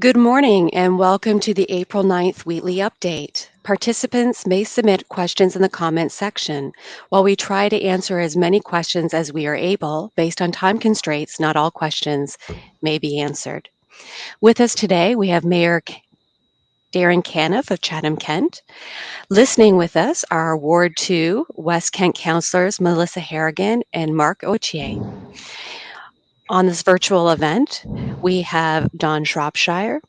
Good morning and welcome to the April 9th Wheatley update. Participants may submit questions in the comments section. While we try to answer as many questions as we are able, based on time constraints, not all questions may be answered. With us today, we have Mayor Darren Caniff of Chatham-Kent. Listening with us are our Ward 2 West Kent councillors Melissa Harrigan and Mark Ochier. On this virtual event, we have Don Shropshire,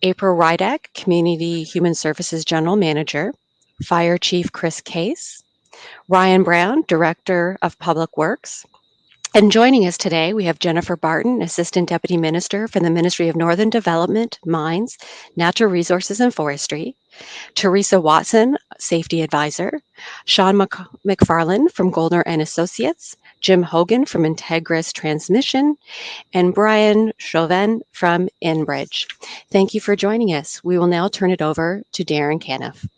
April Rydak, Community Human Services General Manager, Fire Chief Chris Case, Ryan Brown, Director of Public Works. And joining us today, we have Jennifer Barton, Assistant Deputy Minister for the Ministry of Northern Development, Mines, Natural Resources and Forestry, Teresa Watson, Safety Advisor, Sean McFarland from Goldner and Associates, Jim Hogan from Integris Transmission, and Brian Chauvin from Enbridge. Thank you for joining us. We will now turn it over to Darren Caniff.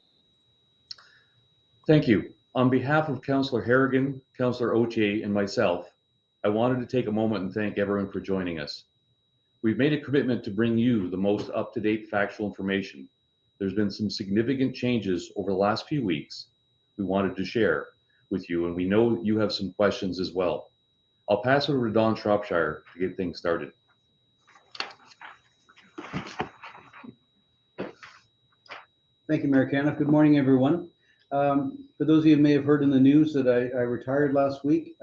Thank you. On behalf of Councillor Harrigan, Councillor Ochier, and myself, I wanted to take a moment and thank everyone for joining us. We've made a commitment to bring you the most up-to-date factual information. There's been some significant changes over the last few weeks we wanted to share with you, and we know you have some questions as well. I'll pass it over to Don Shropshire to get things started. Thank you, Maricana. Good morning, everyone. For those of you who may have heard in the news that I retired last week,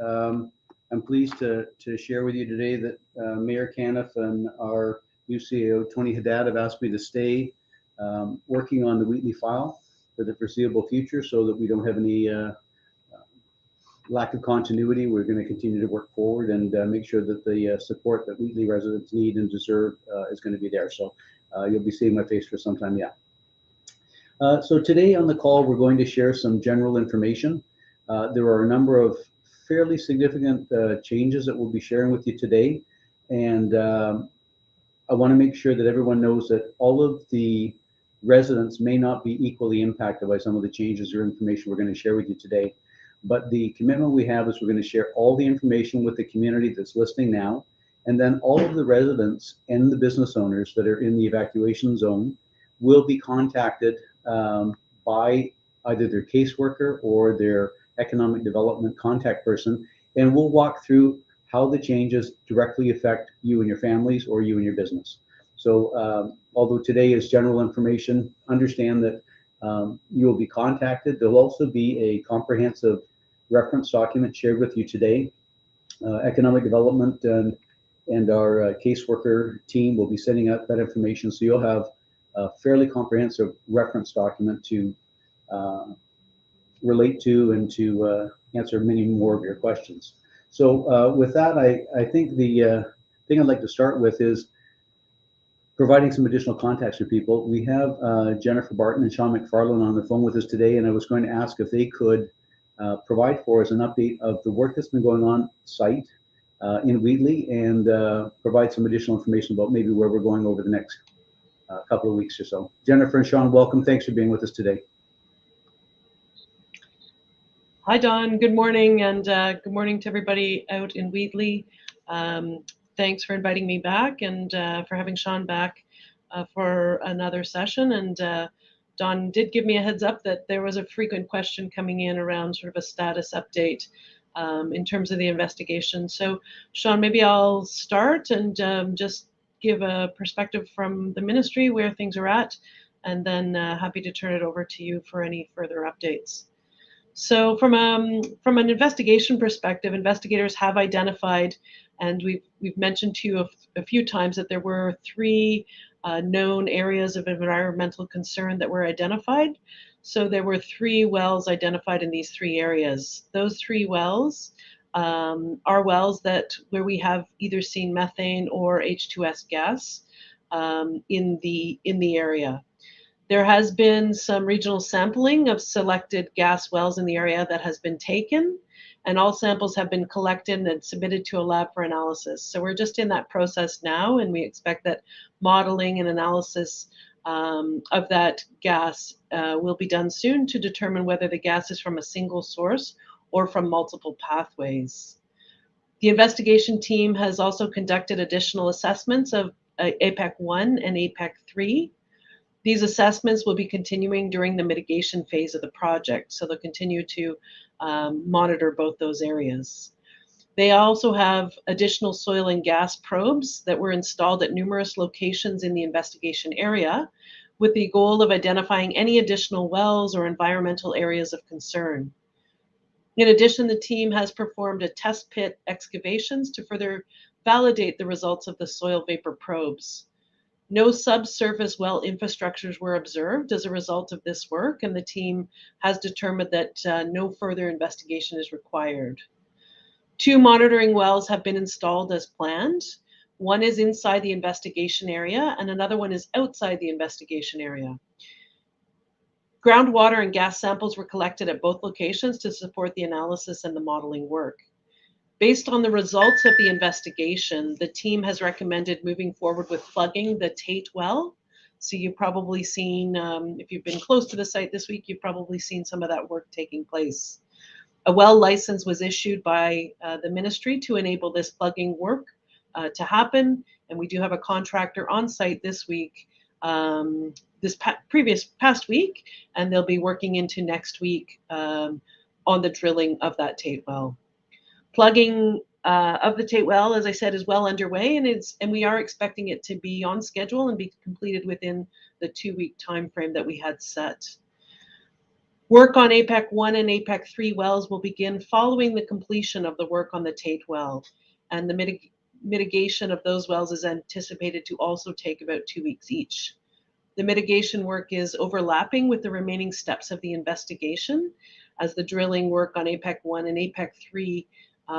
I'm pleased to share with you today that Mayor Caniff and our new CEO, Tony Haddad, have asked me to stay working on the Wheatley file for the foreseeable future so that we don't have any lack of continuity. We're going to continue to work forward and make sure that the support that Wheatley residents need and deserve is going to be there. So you'll be seeing my face for some time yet. So today on the call, we're going to share some general information. There are a number of fairly significant changes that we'll be sharing with you today. And I want to make sure that everyone knows that all of the residents may not be equally impacted by some of the changes or information we're going to share with you today. But the commitment we have is we're going to share all the information with the community that's listening now. And then all of the residents and the business owners that are in the evacuation zone will be contacted by either their caseworker or their economic development contact person, and we'll walk through how the changes directly affect you and your families or you and your business. So although today is general information, understand that you will be contacted. There'll also be a comprehensive reference document shared with you today. Economic development and our caseworker team will be sending out that information, so you'll have a fairly comprehensive reference document to relate to and to answer many more of your questions. So with that, I think the thing I'd like to start with is providing some additional context for people. We have Jennifer Barton and Sean McFarland on the phone with us today, and I was going to ask if they could provide for us an update of the work that's been going on site in Wheatley and provide some additional information about maybe where we're going over the next couple of weeks or so. Jennifer and Sean, welcome. Thanks for being with us today. Hi, Don. Good morning, and good morning to everybody out in Wheatley. Thanks for inviting me back and for having Sean back for another session. And Don did give me a heads up that there was a frequent question coming in around sort of a status update in terms of the investigation. So, Sean, maybe I'll start and just give a perspective from the ministry where things are at, and then happy to turn it over to you for any further updates. So from an investigation perspective, investigators have identified, and we've mentioned to you a few times that there were three known areas of environmental concern that were identified. So there were three wells identified in these three areas. Those three wells are wells where we have either seen methane or H2S gas in the area. There has been some regional sampling of selected gas wells in the area that has been taken, and all samples have been collected and submitted to a lab for analysis. So we're just in that process now, and we expect that modeling and analysis of that gas will be done soon to determine whether the gas is from a single source or from multiple pathways. The investigation team has also conducted additional assessments of APEC 1 and APEC 3. These assessments will be continuing during the mitigation phase of the project, so they'll continue to monitor both those areas. They also have additional soil and gas probes that were installed at numerous locations in the investigation area with the goal of identifying any additional wells or environmental areas of concern. In addition, the team has performed a test pit excavations to further validate the results of the soil vapor probes. No subsurface well infrastructures were observed as a result of this work, and the team has determined that no further investigation is required. 2 monitoring wells have been installed as planned. One is inside the investigation area, and another one is outside the investigation area. Groundwater and gas samples were collected at both locations to support the analysis and the modeling work. Based on the results of the investigation, the team has recommended moving forward with plugging the Tate well. So you've probably seen, if you've been close to the site this week, you've probably seen some of that work taking place. A well license was issued by the ministry to enable this plugging work to happen, and we do have a contractor on site this week, this past week, and they'll be working into next week on the drilling of that Tate well. Plugging of the Tate well, as I said, is well underway, and we are expecting it to be on schedule and be completed within the 2-week time frame that we had set. Work on APEC 1 and APEC 3 wells will begin following the completion of the work on the Tate well, and the mitigation of those wells is anticipated to also take about 2 weeks each. The mitigation work is overlapping with the remaining steps of the investigation, as the drilling work on APEC 1 and APEC 3,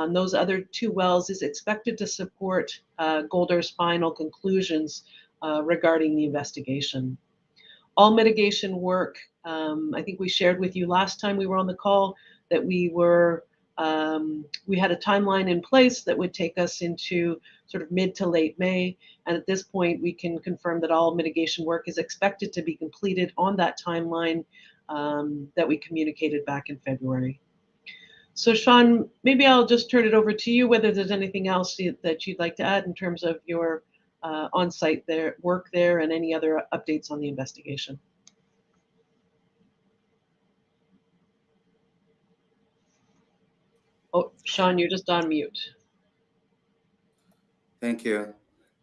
those other 2 wells, is expected to support Golder's final conclusions regarding the investigation. All mitigation work, I think we shared with you last time we were on the call that we had a timeline in place that would take us into sort of mid to late May. And at this point, we can confirm that all mitigation work is expected to be completed on that timeline that we communicated back in February. So Sean, maybe I'll just turn it over to you, whether there's anything else that you'd like to add in terms of your on-site work there and any other updates on the investigation. Oh, Sean, you're just on mute. Thank you.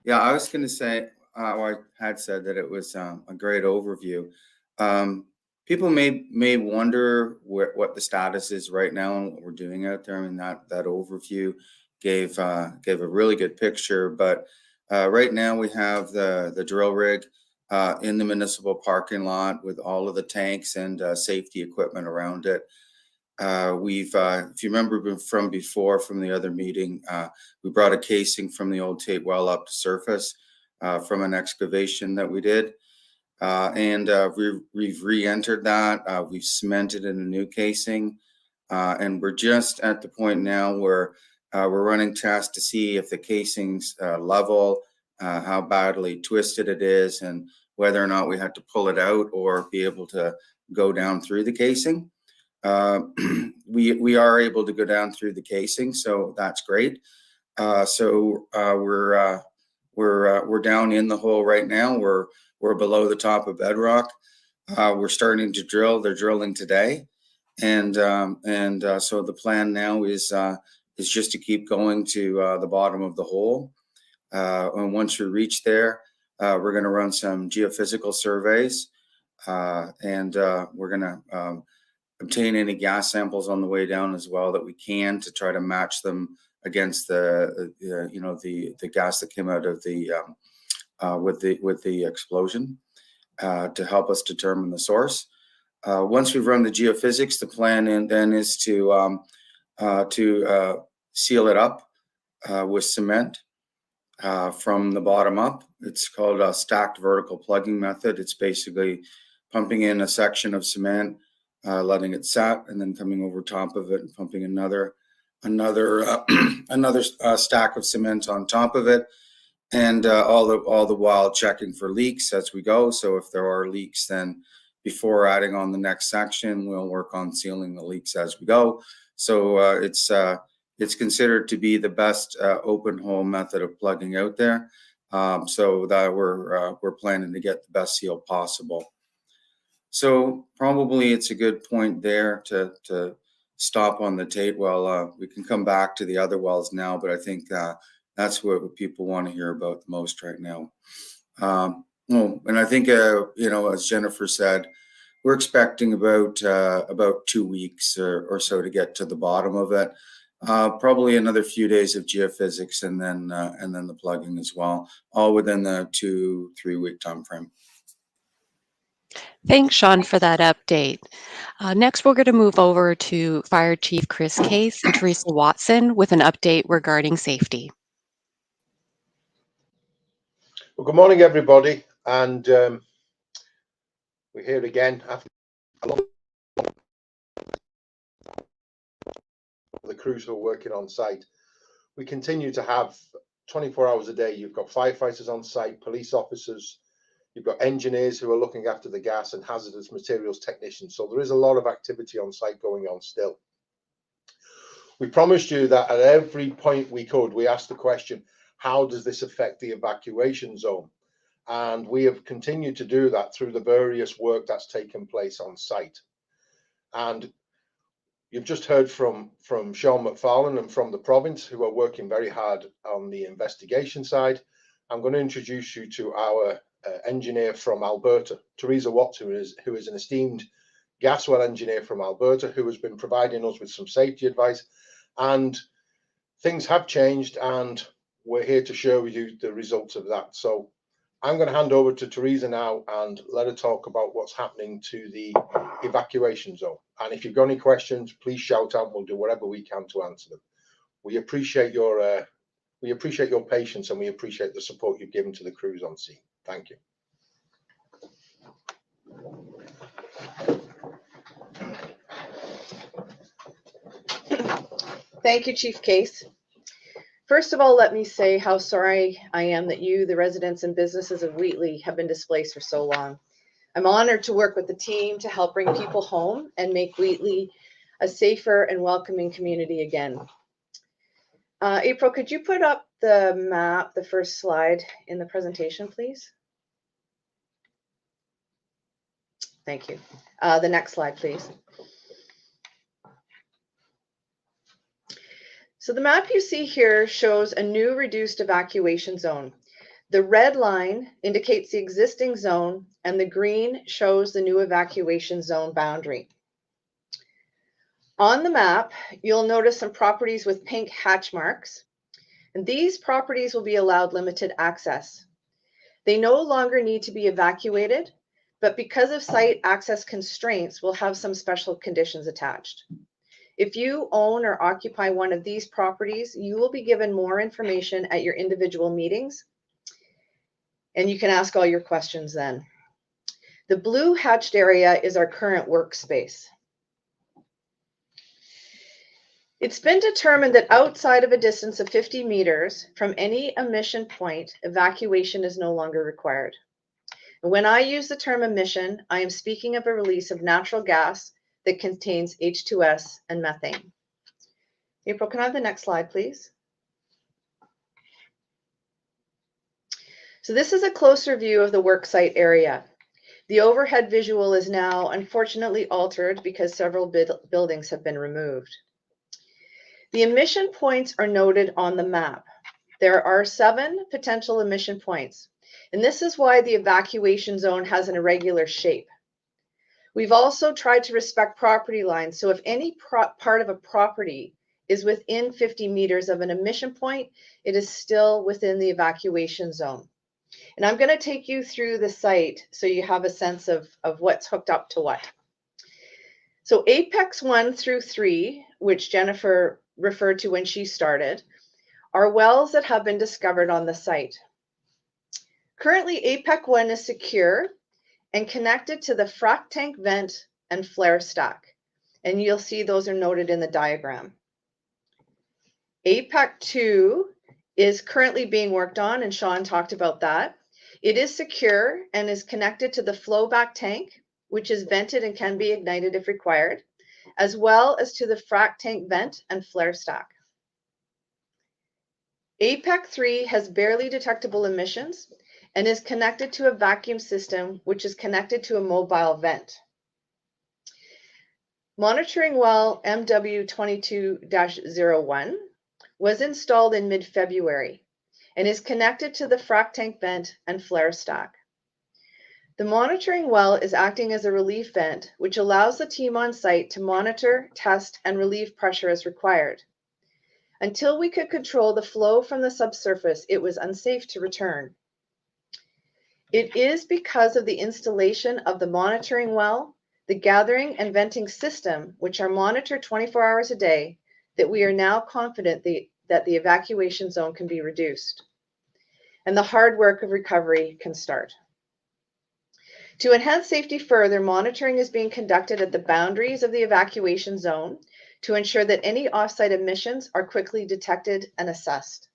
Yeah, I was going to say, or I had said that it was a great overview. People may wonder what the status is right now and what we're doing out there. I mean, that overview gave a really good picture. But right now we have the drill rig in the municipal parking lot with all of the tanks and safety equipment around it. If you remember from before, from the other meeting, we brought a casing from the old Tate well up to surface from an excavation that we did. And we've re-entered that. We've cemented in a new casing. And we're just at the point now where we're running tests to see if the casing's level, how badly twisted it is, and whether or not we had to pull it out or be able to go down through the casing. We are able to go down through the casing, so that's great. So we're down in the hole right now. We're below the top of bedrock. We're starting to drill. They're drilling today, and so the plan now is just to keep going to the bottom of the hole. And once we reach there, we're going to run some geophysical surveys, and we're going to obtain any gas samples on the way down as well that we can to try to match them against the gas that came out of the with the explosion to help us determine the source. Once we've run the geophysics, the plan then is to seal it up with cement from the bottom up. It's called a stacked vertical plugging method. It's basically pumping in a section of cement, letting it set, and then coming over top of it and pumping another stack of cement on top of it, and all the while checking for leaks as we go. So if there are leaks, then before adding on the next section, we'll work on sealing the leaks as we go. So it's considered to be the best open hole method of plugging out there. so that we're planning to get the best seal possible. So probably it's a good point there to stop on the Tate well. We can come back to the other wells now, but I think that's what people want to hear about the most right now. And I think as Jennifer said, we're expecting about 2 weeks or so to get to the bottom of it. Probably another few days of geophysics and then the plugging as well, all within the 2-3 week time frame. Thanks, Sean, for that update. Next, we're going to move over to Fire Chief Chris Case and Teresa Watson with an update regarding safety. Well, good morning, everybody. And we're here again after a long the crews who are working on site. We continue to have 24 hours a day. You've got firefighters on site, police officers, you've got engineers who are looking after the gas and hazardous materials technicians. So there is a lot of activity on site going on still. We promised you that at every point we could, we asked the question, how does this affect the evacuation zone? And we have continued to do that through the various work that's taken place on site. And you've just heard from Sean McFarlane and from the province, who are working very hard on the investigation side. I'm going to introduce you to our engineer from Alberta, Teresa Watson, who is an esteemed gas well engineer from Alberta, who has been providing us with some safety advice. And things have changed, and we're here to show you the results of that. So I'm going to hand over to Teresa now and let her talk about what's happening to the evacuation zone. And if you've got any questions, please shout out. We'll do whatever we can to answer them. We appreciate your patience, and we appreciate the support you've given to the crews on scene. Thank you. Thank you, Chief Case. First of all, let me say how sorry I am that you, the residents and businesses of Wheatley, have been displaced for so long. I'm honored to work with the team to help bring people home and make Wheatley a safer and welcoming community again. April, could you put up the map, the first slide in the presentation, please? Thank you. The next slide, please. So the map you see here shows a new reduced evacuation zone. The red line indicates the existing zone, and the green shows the new evacuation zone boundary. On the map, you'll notice some properties with pink hatch marks, and these properties will be allowed limited access. They no longer need to be evacuated, but because of site access constraints, will have some special conditions attached. If you own or occupy one of these properties, you will be given more information at your individual meetings, and you can ask all your questions then. The blue hatched area is our current workspace. It's been determined that outside of a distance of 50 meters from any emission point, evacuation is no longer required. And when I use the term emission, I am speaking of a release of natural gas that contains H2S and methane. April, can I have the next slide, please? So this is a closer view of the worksite area. The overhead visual is now unfortunately altered because several buildings have been removed. The emission points are noted on the map. There are 7 potential emission points, and this is why the evacuation zone has an irregular shape. We've also tried to respect property lines, so if any part of a property is within 50 meters of an emission point, it is still within the evacuation zone. And I'm going to take you through the site so you have a sense of what's hooked up to what. So Apex 1 through 3, which Jennifer referred to when she started, are wells that have been discovered on the site. Currently, Apex 1 is secure and connected to the frac tank vent and flare stack. And you'll see those are noted in the diagram. Apex 2 is currently being worked on, and Sean talked about that. It is secure and is connected to the flowback tank, which is vented and can be ignited if required, as well as to the frac tank vent and flare stack. APEC 3 has barely detectable emissions and is connected to a vacuum system, which is connected to a mobile vent. Monitoring well MW22-01 was installed in mid-February and is connected to the frac tank vent and flare stack. The monitoring well is acting as a relief vent, which allows the team on site to monitor, test, and relieve pressure as required. Until we could control the flow from the subsurface, it was unsafe to return. It is because of the installation of the monitoring well, the gathering and venting system, which are monitored 24 hours a day, that we are now confident that the evacuation zone can be reduced and the hard work of recovery can start. To enhance safety further, monitoring is being conducted at the boundaries of the evacuation zone to ensure that any offsite emissions are quickly detected and assessed.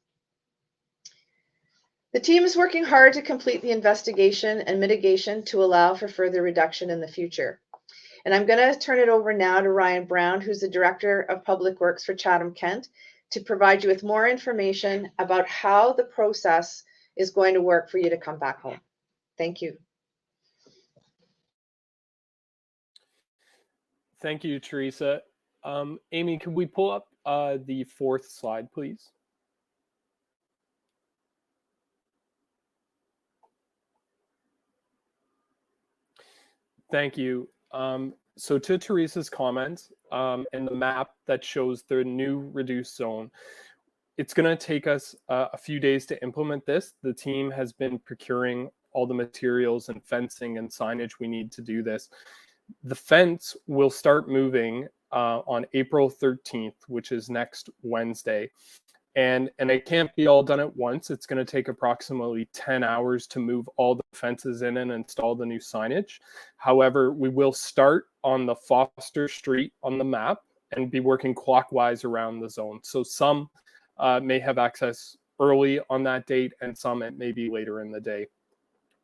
The team is working hard to complete the investigation and mitigation to allow for further reduction in the future. And I'm going to turn it over now to Ryan Brown, who's the Director of Public Works for Chatham-Kent, to provide you with more information about how the process is going to work for you to come back home. Thank you. Thank you, Teresa. Amy, can we pull up the fourth slide, please? Thank you. So to Teresa's comments and the map that shows the new reduced zone, it's going to take us a few days to implement this. The team has been procuring all the materials and fencing and signage we need to do this. The fence will start moving on April 13th, which is next Wednesday. And it can't be all done at once. It's going to take approximately 10 hours to move all the fences in and install the new signage. However, we will start on the Foster Street on the map and be working clockwise around the zone. So some may have access early on that date and some it may be later in the day.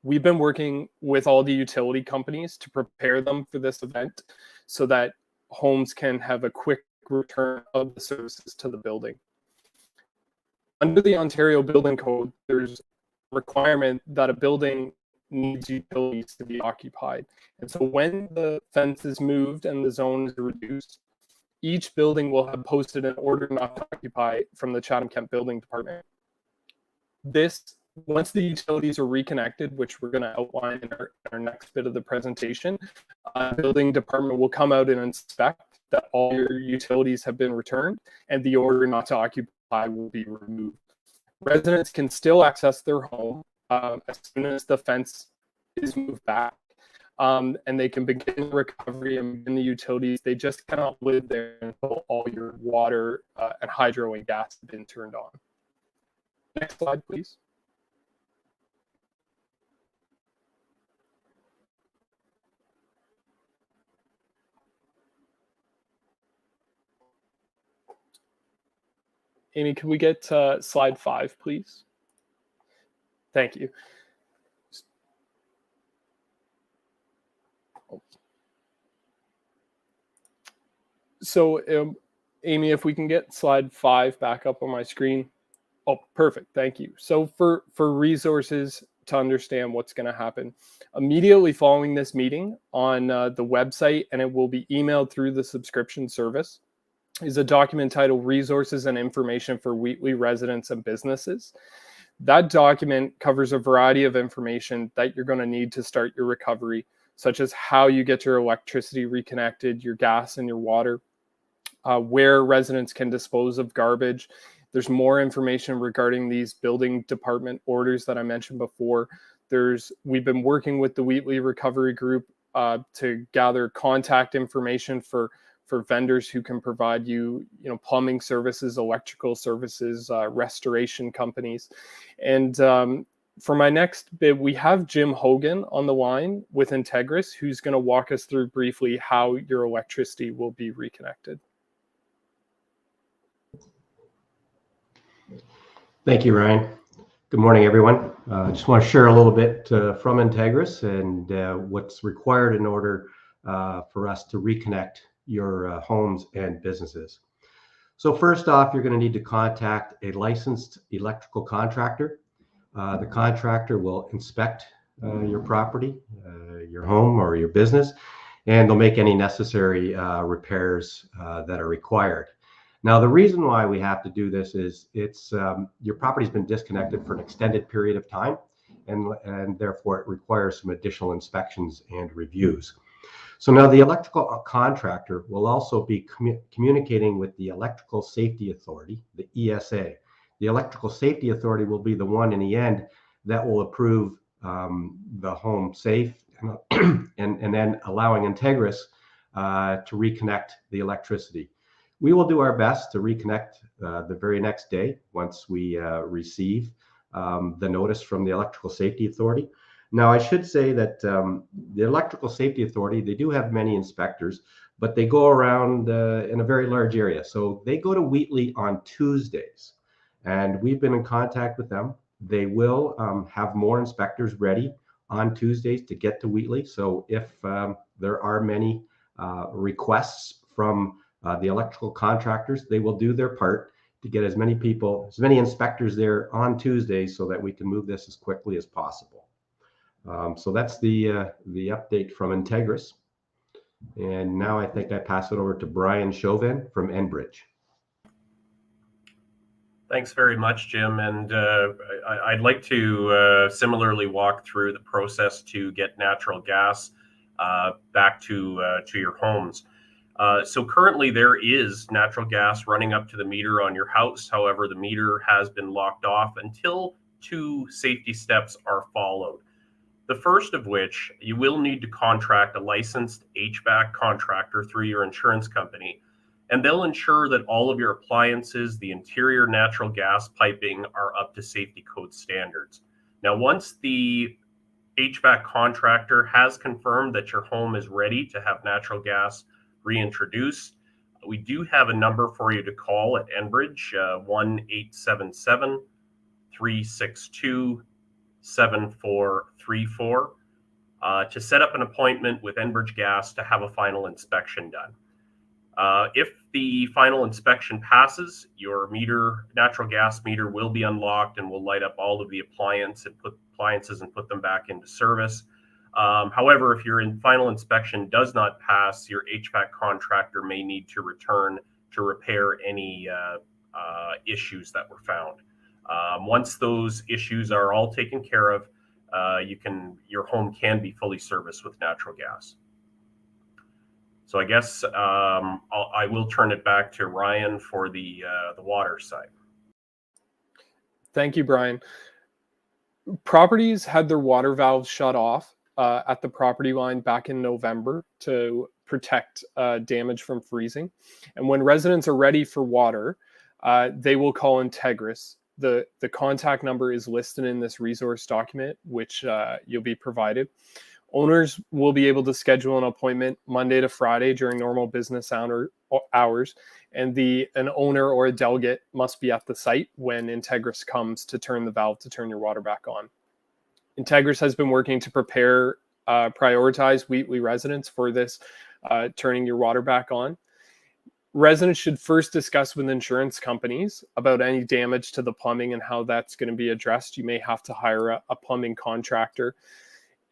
We've been working with all the utility companies to prepare them for this event so that homes can have a quick return of the services to the building. Under the Ontario Building Code, there's a requirement that a building needs utilities to be occupied. And so when the fence is moved and the zone is reduced, each building will have posted an order not to occupy from the Chatham-Kent Building Department. This, once the utilities are reconnected, which we're going to outline in our next bit of the presentation, building department will come out and inspect that all your utilities have been returned and the order not to occupy will be removed. Residents can still access their home as soon as the fence is moved back, and they can begin recovery and begin the utilities. They just cannot live there until all your water and hydro and gas have been turned on. Next slide, please. Amy, can we get slide 5, please? Thank you. So, Amy, if we can get slide 5 back up on my screen. Oh, perfect. Thank you. So for resources to understand what's going to happen, immediately following this meeting on the website, and it will be emailed through the subscription service, is a document titled Resources and Information for Wheatley Residents and Businesses. That document covers a variety of information that you're going to need to start your recovery, such as how you get your electricity reconnected, your gas and your water, where residents can dispose of garbage. There's more information regarding these building department orders that I mentioned before. We've been working with the Wheatley Recovery Group to gather contact information for vendors who can provide you, plumbing services, electrical services, restoration companies. And for my next bit, we have Jim Hogan on the line with Integris, who's going to walk us through briefly how your electricity will be reconnected. Thank you, Ryan. Good morning, everyone. I just want to share a little bit from Integris and what's required in order for us to reconnect your homes and businesses. So first off, you're going to need to contact a licensed electrical contractor. The contractor will inspect your property, your home or your business, and they'll make any necessary repairs that are required. Now, the reason why we have to do this is your property's been disconnected for an extended period of time, and therefore it requires some additional inspections and reviews. So now the electrical contractor will also be communicating with the Electrical Safety Authority, the ESA. The Electrical Safety Authority will be the one in the end that will approve the home safe and then allowing Integris to reconnect the electricity. We will do our best to reconnect the very next day once we receive the notice from the Electrical Safety Authority. Now, I should say that the Electrical Safety Authority, they do have many inspectors, but they go around in a very large area. So they go to Wheatley on Tuesdays, and we've been in contact with them. They will have more inspectors ready on Tuesdays to get to Wheatley. So if there are many requests from the electrical contractors, they will do their part to get as many people, as many inspectors there on Tuesdays so that we can move this as quickly as possible. So that's the update from Integris. And now I think I pass it over to Brian Chauvin from Enbridge. Thanks very much, Jim. And I'd like to similarly walk through the process to get natural gas back to your homes. So currently there is natural gas running up to the meter on your house. However, the meter has been locked off until 2 safety steps are followed. The first of which, you will need to contract a licensed HVAC contractor through your insurance company, and they'll ensure that all of your appliances, the interior natural gas piping, are up to safety code standards. Now, once the HVAC contractor has confirmed that your home is ready to have natural gas reintroduced, we do have a number for you to call at Enbridge, 1-877-362-7434, to set up an appointment with Enbridge Gas to have a final inspection done. If the final inspection passes, your natural gas meter will be unlocked and will light up all of the appliances and put them back into service. However, if your final inspection does not pass, your HVAC contractor may need to return to repair any issues that were found. Once those issues are all taken care of, your home can be fully serviced with natural gas. So I guess I will turn it back to Ryan for the water side. Thank you, Brian. Properties had their water valves shut off at the property line back in November to protect damage from freezing. And when residents are ready for water, they will call Integris. The contact number is listed in this resource document, which you'll be provided. Owners will be able to schedule an appointment Monday to Friday during normal business hours, and an owner or a delegate must be at the site when Integris comes to turn the valve to turn your water back on. Integris has been working to prioritize Wheatley residents for this turning your water back on. Residents should first discuss with insurance companies about any damage to the plumbing and how that's going to be addressed. You may have to hire a plumbing contractor.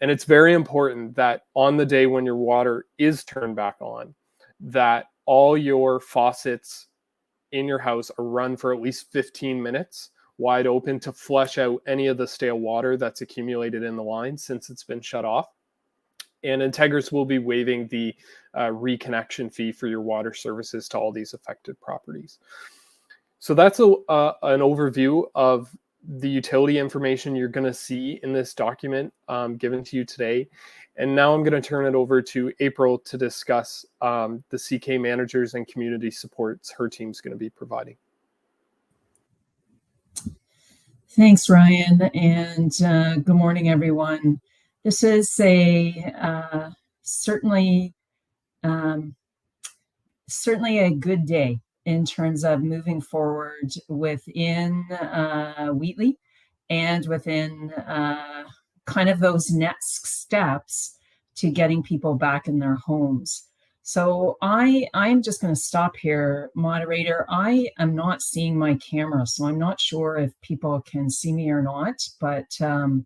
And it's very important that on the day when your water is turned back on, that all your faucets in your house are run for at least 15 minutes wide open to flush out any of the stale water that's accumulated in the line since it's been shut off. And Integris will be waiving the reconnection fee for your water services to all these affected properties. So that's an overview of the utility information you're going to see in this document given to you today. And now I'm going to turn it over to April to discuss the CK managers and community supports her team's going to be providing. Thanks, Ryan, and good morning, everyone. This is certainly a good day in terms of moving forward within Wheatley and within kind of those next steps to getting people back in their homes. So I'm just going to stop here, moderator. I am not seeing my camera, so I'm not sure if people can see me or not, but I'm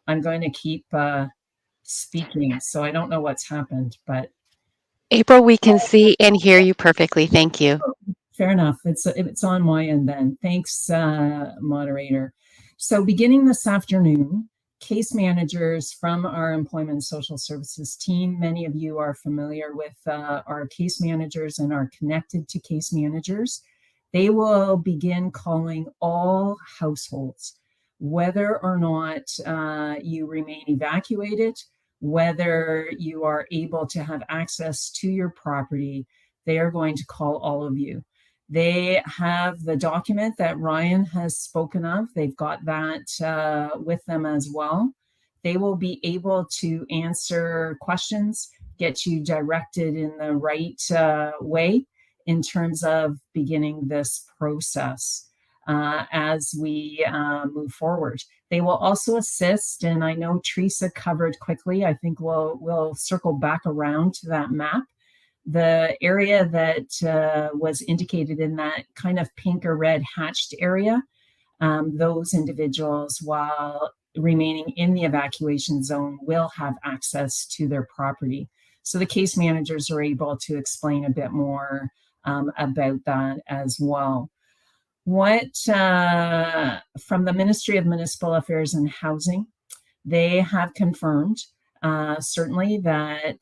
going to keep speaking. So I don't know what's happened, but April, we can see and hear you perfectly. Thank you. fair enough. It's on my end then. Thanks, moderator. So beginning this afternoon, case managers from our Employment and Social Services team, many of you are familiar with our case managers and are connected to case managers. They will begin calling all households, whether or not you remain evacuated, whether you are able to have access to your property. They are going to call all of you. They have the document that Ryan has spoken of. They've got that with them as well. They will be able to answer questions, get you directed in the right way in terms of beginning this process as we move forward. They will also assist, and I know Teresa covered quickly. I think we'll circle back around to that map. The area that was indicated in that kind of pink or red hatched area, those individuals, while remaining in the evacuation zone, will have access to their property. So the case managers are able to explain a bit more about that as well. What from the Ministry of Municipal Affairs and Housing, they have confirmed certainly that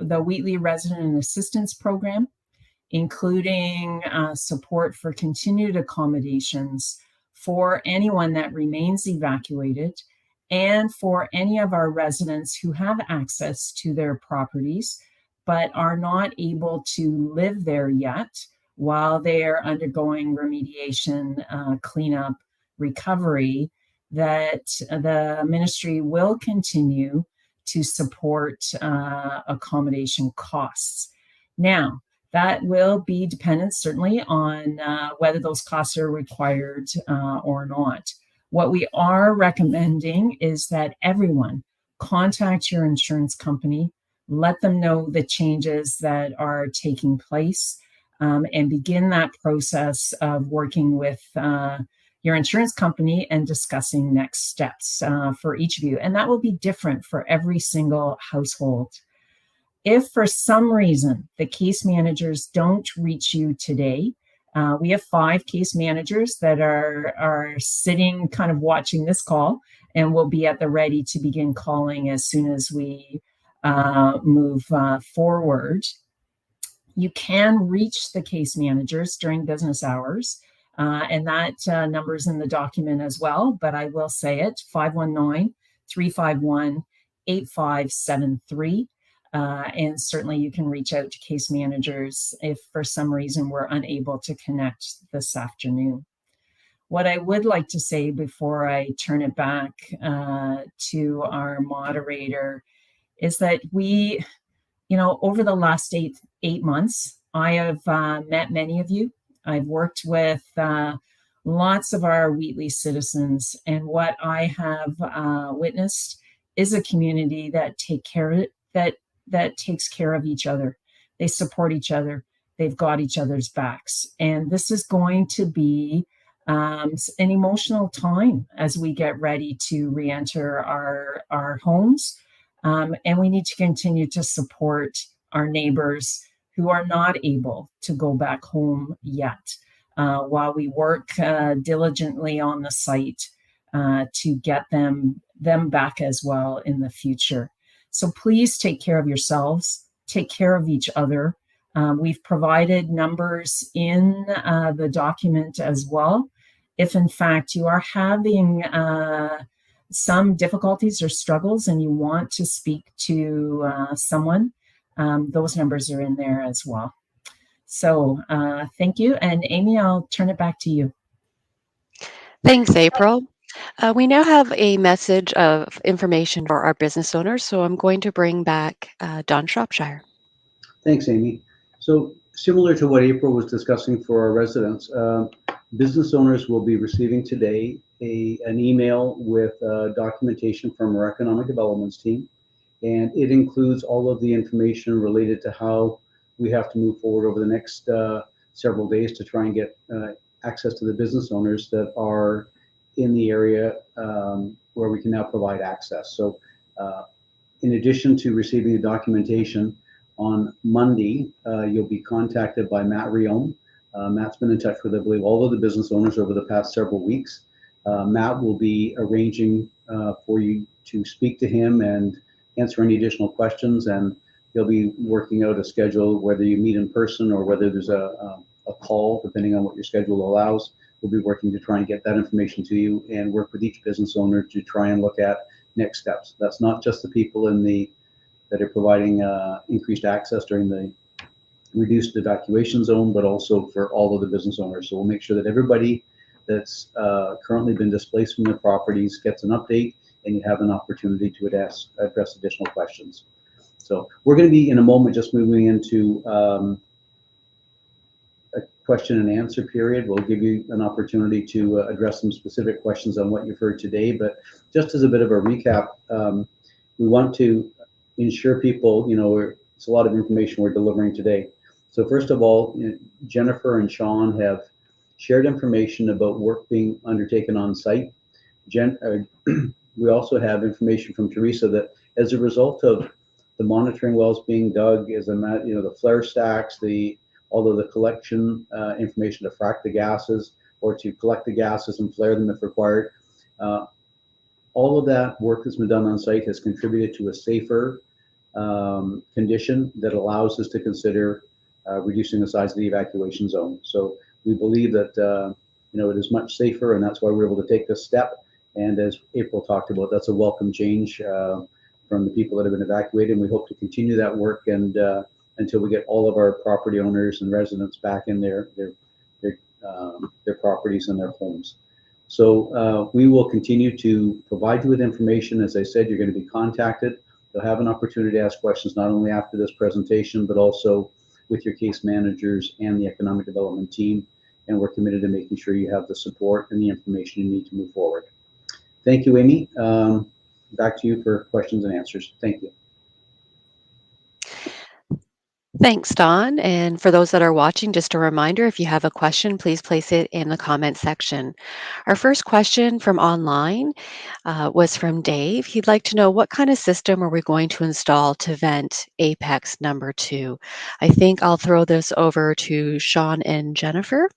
the Wheatley Resident and Assistance Program, including support for continued accommodations for anyone that remains evacuated and for any of our residents who have access to their properties but are not able to live there yet while they are undergoing remediation, cleanup, recovery, that the ministry will continue to support accommodation costs. Now, that will be dependent certainly on whether those costs are required or not. What we are recommending is that everyone contact your insurance company, let them know the changes that are taking place, and begin that process of working with your insurance company and discussing next steps for each of you. And that will be different for every single household. If for some reason the case managers don't reach you today, we have 5 case managers that are sitting kind of watching this call and will be at the ready to begin calling as soon as we move forward. You can reach the case managers during business hours, and that number is in the document as well, but I will say it, 519-351-8573. And certainly you can reach out to case managers if for some reason we're unable to connect this afternoon. What I would like to say before I turn it back to our moderator is that we, over the last eight months, I have met many of you. I've worked with lots of our Wheatley citizens, and what I have witnessed is a community that takes care of each other. They support each other. They've got each other's backs, and this is going to be an emotional time as we get ready to re-enter our homes. And we need to continue to support our neighbors who are not able to go back home yet, while we work diligently on the site to get them back as well in the future. So please take care of yourselves, take care of each other. We've provided numbers in the document as well. If in fact you are having some difficulties or struggles and you want to speak to someone, those numbers are in there as well. So thank you. And Amy, I'll turn it back to you. Thanks, April. We now have a message of information for our business owners, so I'm going to bring back Don Shropshire. Thanks, Amy. So similar to what April was discussing for our residents, business owners will be receiving today an email with documentation from our economic developments team. And it includes all of the information related to how we have to move forward over the next several days to try and get access to the business owners that are in the area where we can now provide access. So in addition to receiving the documentation, on Monday, you'll be contacted by Matt Riom. Matt's been in touch with, I believe, all of the business owners over the past several weeks. Matt will be arranging for you to speak to him and answer any additional questions, and he'll be working out a schedule, whether you meet in person or whether there's a call, depending on what your schedule allows. We'll be working to try and get that information to you and work with each business owner to try and look at next steps. That's not just the people that are providing increased access during the reduced evacuation zone, but also for all of the business owners. So we'll make sure that everybody that's currently been displaced from their properties gets an update, and you have an opportunity to address additional questions. So we're going to be in a moment just moving into a question and answer period. We'll give you an opportunity to address some specific questions on what you've heard today. But just as a bit of a recap, we want to ensure people, it's a lot of information we're delivering today. So first of all, Jennifer and Sean have shared information about work being undertaken on site. We also have information from Teresa that as a result of the monitoring wells being dug, as the flare stacks, all of the collection information to frack the gases or to collect the gases and flare them if required. All of that work that's been done on site has contributed to a safer condition that allows us to consider reducing the size of the evacuation zone. So we believe that it is much safer, and that's why we're able to take this step. And as April talked about, that's a welcome change from the people that have been evacuated. And we hope to continue that work and until we get all of our property owners and residents back in their properties and their homes. So we will continue to provide you with information. As I said, you're going to be contacted. You'll have an opportunity to ask questions not only after this presentation, but also with your case managers and the economic development team. And we're committed to making sure you have the support and the information you need to move forward. Thank you, Amy. Back to you for questions and answers. Thank you. Thanks, Don. And for those that are watching, just a reminder, if you have a question, please place it in the comment section. Our first question from online was from Dave. He'd like to know, what kind of system are we going to install to vent Apex number 2? I think I'll throw this over to Sean and Jennifer.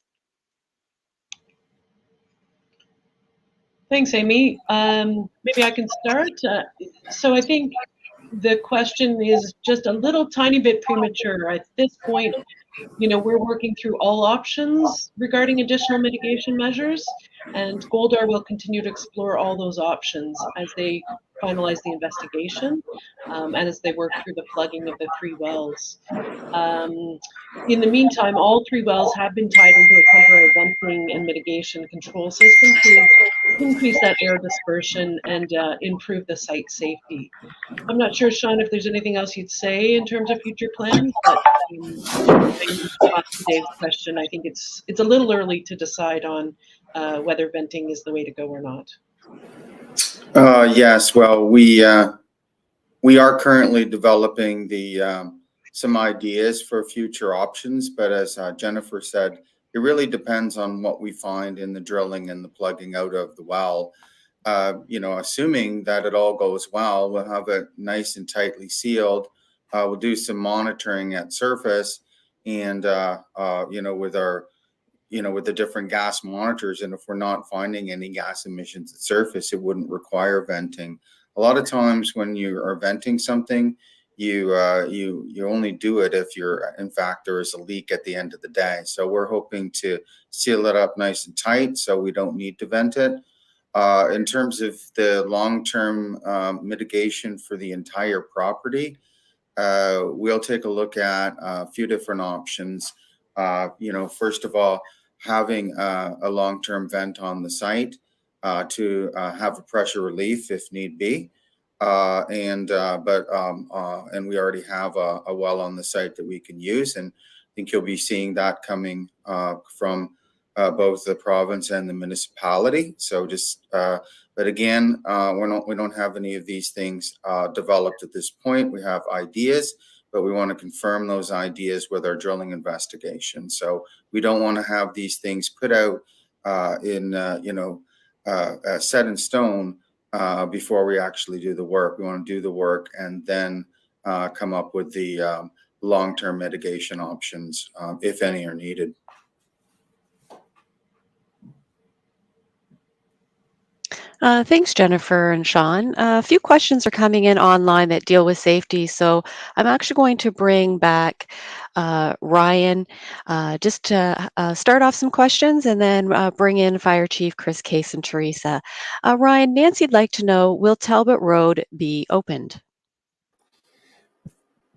Thanks, Amy. Maybe I can start. So I think the question is just a little tiny bit premature. At this point, we're working through all options regarding additional mitigation measures, and Goldar will continue to explore all those options as they finalize the investigation and as they work through the plugging of the 3 wells. In the meantime, all 3 wells have been tied into a temporary venting and mitigation control system to increase that air dispersion and improve the site safety. I'm not sure, Sean, if there's anything else you'd say in terms of future plans, but today's question, I think it's a little early to decide on whether venting is the way to go or not. Yes, well, we are currently developing some ideas for future options, but as Jennifer said, it really depends on what we find in the drilling and the plugging out of the well. Assuming that it all goes well, we'll have it nice and tightly sealed. We'll do some monitoring at surface, and with the different gas monitors. And if we're not finding any gas emissions at surface, it wouldn't require venting. A lot of times when you are venting something, you only do it if in fact there is a leak at the end of the day. So we're hoping to seal it up nice and tight so we don't need to vent it. In terms of the long-term mitigation for the entire property, we'll take a look at a few different options. First of all, having a long-term vent on the site to have a pressure relief if need be. And we already have a well on the site that we can use, and I think you'll be seeing that coming from both the province and the municipality. So just But again, we don't have any of these things developed at this point. We have ideas, but we want to confirm those ideas with our drilling investigation. So we don't want to have these things put out set in stone before we actually do the work. We want to do the work and then come up with the long-term mitigation options, if any are needed. Thanks, Jennifer and Sean. A few questions are coming in online that deal with safety, so I'm actually going to bring back Ryan just to start off some questions and then bring in Fire Chief Chris Case and Teresa. Ryan, Nancy'd like to know, will Talbot Road be opened?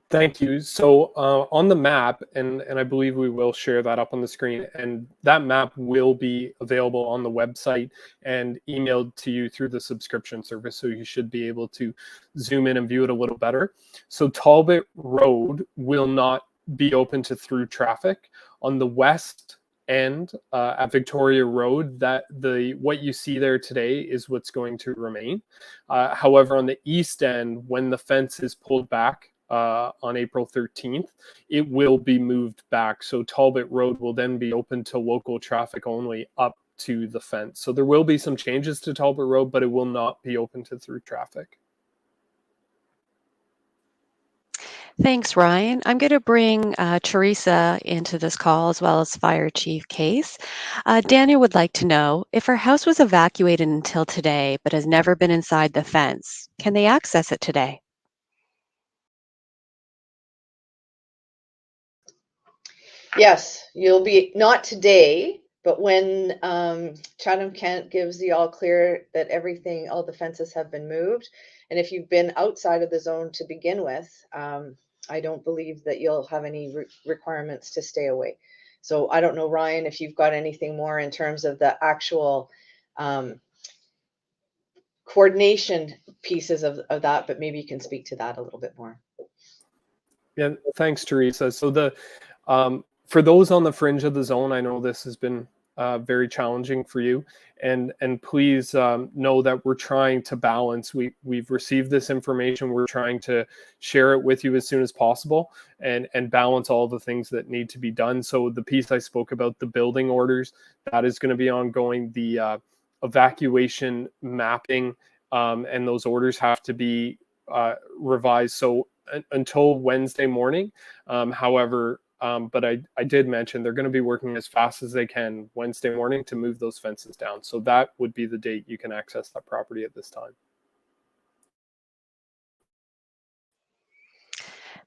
Thank you. So on the map, and I believe we will share that up on the screen, and that map will be available on the website and emailed to you through the subscription service, so you should be able to zoom in and view it a little better. So Talbot Road will not be open to through traffic. On the west end at Victoria Road, what you see there today is what's going to remain. However, on the east end, when the fence is pulled back on April 13th, it will be moved back. So Talbot Road will then be open to local traffic only up to the fence. So there will be some changes to Talbot Road, but it will not be open to through traffic. Thanks, Ryan. I'm going to bring Teresa into this call as well as Fire Chief Case. Daniel would like to know, if her house was evacuated until today but has never been inside the fence, can they access it today? Yes, you'll be, not today, but when Chatham-Kent gives the all clear that everything, all the fences have been moved. And if you've been outside of the zone to begin with, I don't believe that you'll have any requirements to stay away. So I don't know, Ryan, if you've got anything more in terms of the actual coordination pieces of that, but maybe you can speak to that a little bit more. Yeah, thanks, Teresa. So for those on the fringe of the zone, I know this has been very challenging for you, and please know that we're trying to balance. We've received this information. We're trying to share it with you as soon as possible, and balance all the things that need to be done. So the piece I spoke about, the building orders, that is going to be ongoing. The evacuation mapping and those orders have to be revised. So until Wednesday morning. However, but I did mention they're going to be working as fast as they can Wednesday morning to move those fences down. So that would be the date you can access that property at this time.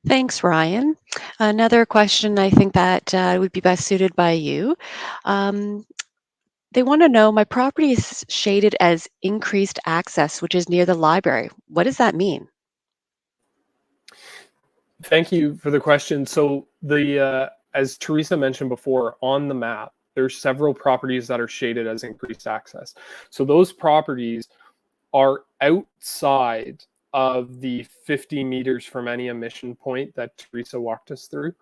Thanks, Ryan. Another question I think that would be best suited by you. They want to know, my property is shaded as increased access, which is near the library. What does that mean? Thank you for the question. So as Teresa mentioned before, on the map, there's several properties that are shaded as increased access. So those properties are outside of the 50 meters from any emission point that Teresa walked us through.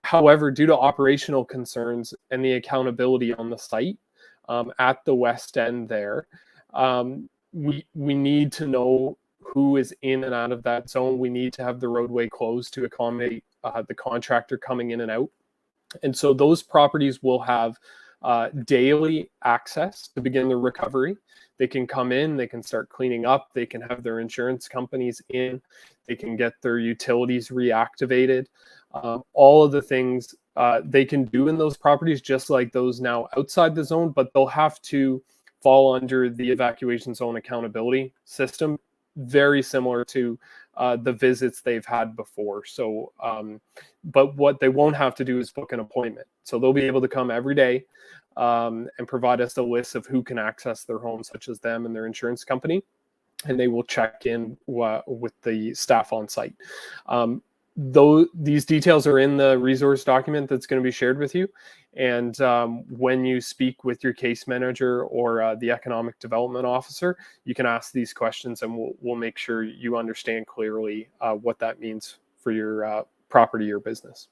However, due to operational concerns and the accountability on the site at the west end there, we need to know who is in and out of that zone. We need to have the roadway closed to accommodate the contractor coming in and out. And so those properties will have daily access to begin the recovery. They can come in, they can start cleaning up, they can have their insurance companies in, they can get their utilities reactivated. All of the things they can do in those properties, just like those now outside the zone, but they'll have to fall under the evacuation zone accountability system, very similar to the visits they've had before. So, but what they won't have to do is book an appointment. So they'll be able to come every day and provide us a list of who can access their home, such as them and their insurance company, and they will check in with the staff on site. Though these details are in the resource document that's going to be shared with you, and when you speak with your case manager or the economic development officer, you can ask these questions, and we'll make sure you understand clearly what that means for your property or business.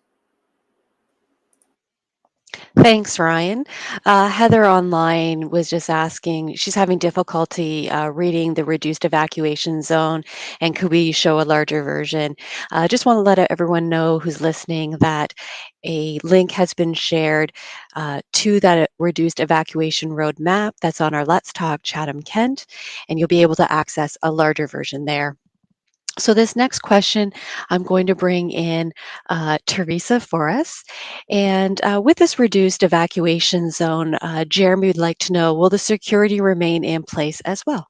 Thanks, Ryan. Heather online was just asking, she's having difficulty reading the reduced evacuation zone, and could we show a larger version? Just want to let everyone know who's listening that a link has been shared to that reduced evacuation road map that's on our Let's Talk Chatham-Kent, and you'll be able to access a larger version there. So this next question, I'm going to bring in Teresa for us. And with this reduced evacuation zone, Jeremy would like to know, will the security remain in place as well?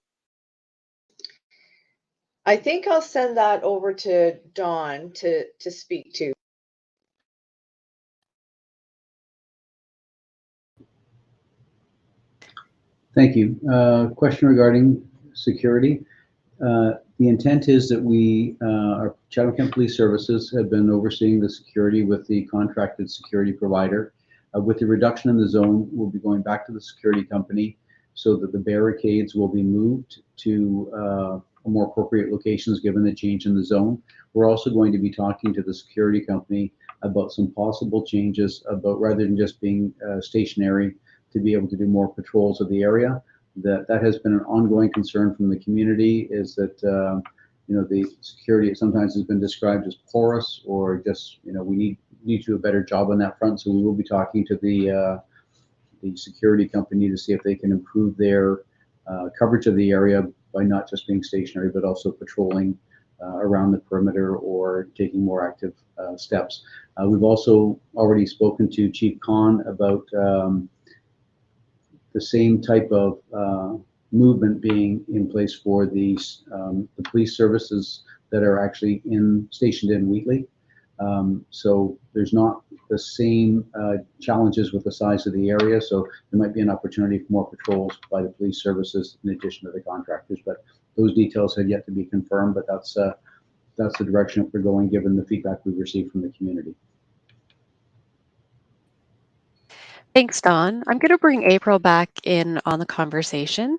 I think I'll send that over to Dawn to speak to. Thank you. Question regarding security. The intent is that our Chatham-Kent Police Services have been overseeing the security with the contracted security provider. With the reduction in the zone, we'll be going back to the security company so that the barricades will be moved to more appropriate locations given the change in the zone. We're also going to be talking to the security company about some possible changes about rather than just being stationary, to be able to do more patrols of the area. That has been an ongoing concern from the community, is that the security sometimes has been described as porous, or just we need to do a better job on that front. So we will be talking to the security company to see if they can improve their coverage of the area by not just being stationary but also patrolling around the perimeter or taking more active steps. We've also already spoken to Chief Khan about the same type of movement being in place for the police services that are actually stationed in Wheatley. So there's not the same challenges with the size of the area, so there might be an opportunity for more patrols by the police services in addition to the contractors, but those details have yet to be confirmed, but that's the direction we're going given the feedback we've received from the community. Thanks, Don. I'm going to bring April back in on the conversation.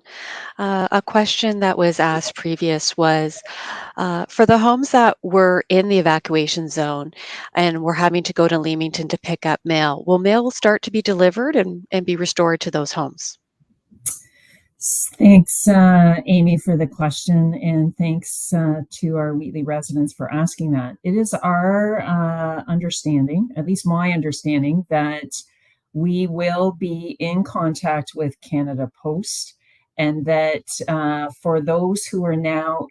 A question that was asked previous was, for the homes that were in the evacuation zone and were having to go to Leamington to pick up mail, will mail start to be delivered and be restored to those homes? Thanks, Amy, for the question, and thanks to our Wheatley residents for asking that. It is our understanding, at least my understanding, that we will be in contact with Canada Post, and that for those who are now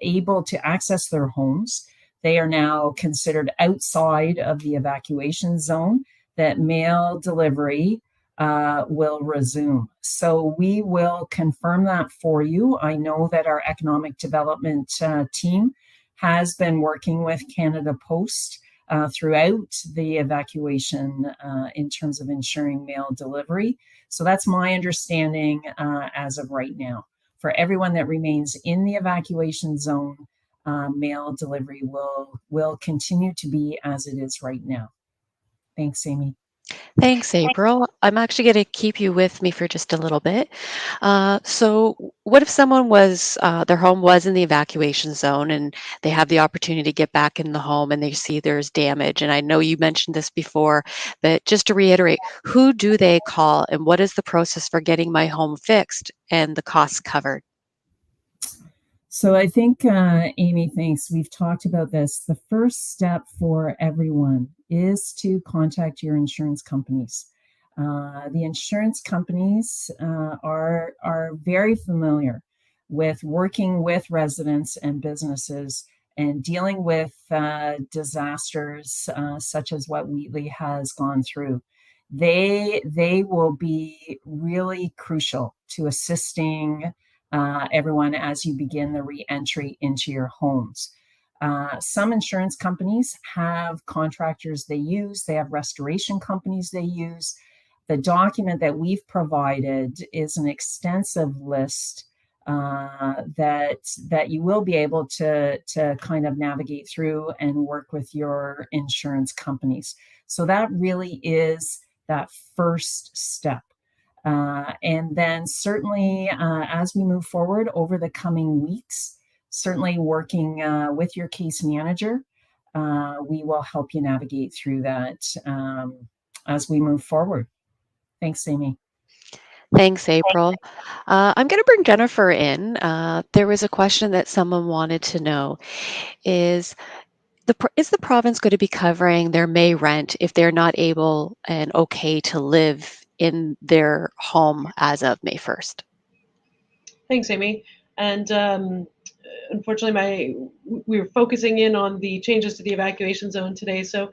able to access their homes, they are now considered outside of the evacuation zone, that mail delivery will resume. So we will confirm that for you. I know that our economic development team has been working with Canada Post throughout the evacuation in terms of ensuring mail delivery. So that's my understanding as of right now. For everyone that remains in the evacuation zone, mail delivery will continue to be as it is right now. Thanks, Amy. Thanks, April. I'm actually going to keep you with me for just a little bit. So what if someone their home was in the evacuation zone and they have the opportunity to get back in the home and they see there's damage? And I know you mentioned this before, but just to reiterate, who do they call and what is the process for getting my home fixed and the costs covered? So I think, Amy, thanks. We've talked about this. The first step for everyone is to contact your insurance companies. The insurance companies are very familiar with working with residents and businesses and dealing with disasters such as what Wheatley has gone through. They will be really crucial to assisting everyone as you begin the re-entry into your homes. Some insurance companies have contractors they use, they have restoration companies they use. The document that we've provided is an extensive list that you will be able to kind of navigate through and work with your insurance companies. So that really is that first step. And then certainly as we move forward over the coming weeks, certainly working with your case manager, we will help you navigate through that as we move forward. Thanks, Amy. Thanks, April. I'm going to bring Jennifer in. There was a question that someone wanted to know. Is the province going to be covering their May rent if they're not able and okay to live in their home as of May 1st? Thanks, Amy. And unfortunately, we were focusing in on the changes to the evacuation zone today. So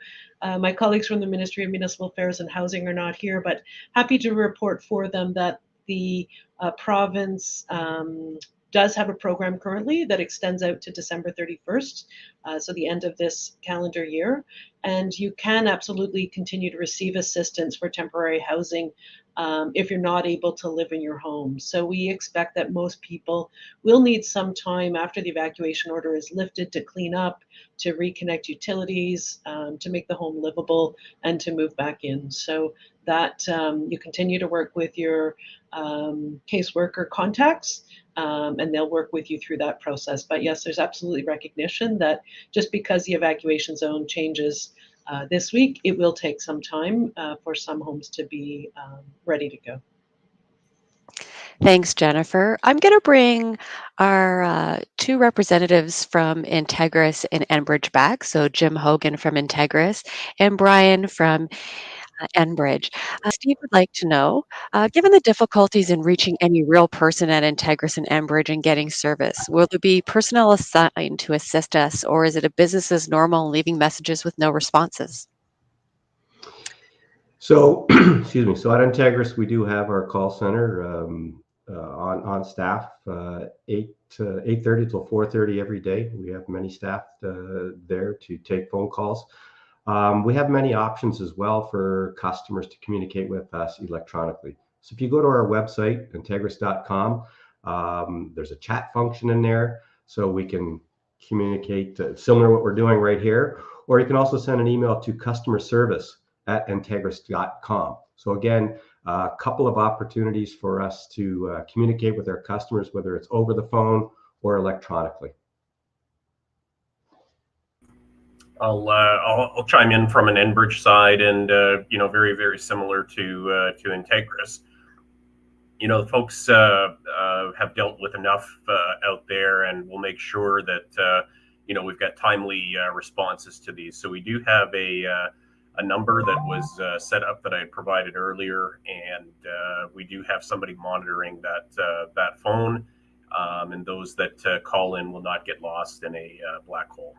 my colleagues from the Ministry of Municipal Affairs and Housing are not here, but happy to report for them that the province does have a program currently that extends out to December 31st, so the end of this calendar year. And you can absolutely continue to receive assistance for temporary housing if you're not able to live in your home. So we expect that most people will need some time after the evacuation order is lifted to clean up, to reconnect utilities, to make the home livable, and to move back in. So that you continue to work with your caseworker contacts, and they'll work with you through that process. But yes, there's absolutely recognition that just because the evacuation zone changes this week, it will take some time for some homes to be ready to go. Thanks, Jennifer. I'm going to bring our two representatives from Integris and Enbridge back. So Jim Hogan from Integris and Brian from Enbridge. Steve would like to know, given the difficulties in reaching any real person at Integris and Enbridge and getting service, will there be personnel assigned to assist us, or is it a business as normal, leaving messages with no responses? So, excuse me. So at Integris, we do have our call center on staff, 8:30 till 4:30 every day. We have many staff there to take phone calls. We have many options as well for customers to communicate with us electronically. So if you go to our website, integris.com, there's a chat function in there, so we can communicate similar to what we're doing right here. Or you can also send an email to customerservice@integris.com. So again, a couple of opportunities for us to communicate with our customers, whether it's over the phone or electronically. I'll chime in from an Enbridge side, and very, very similar to Integris. The folks have dealt with enough out there, and we'll make sure that we've got timely responses to these. So we do have a number that was set up that I provided earlier, and we do have somebody monitoring that phone, and those that call in will not get lost in a black hole.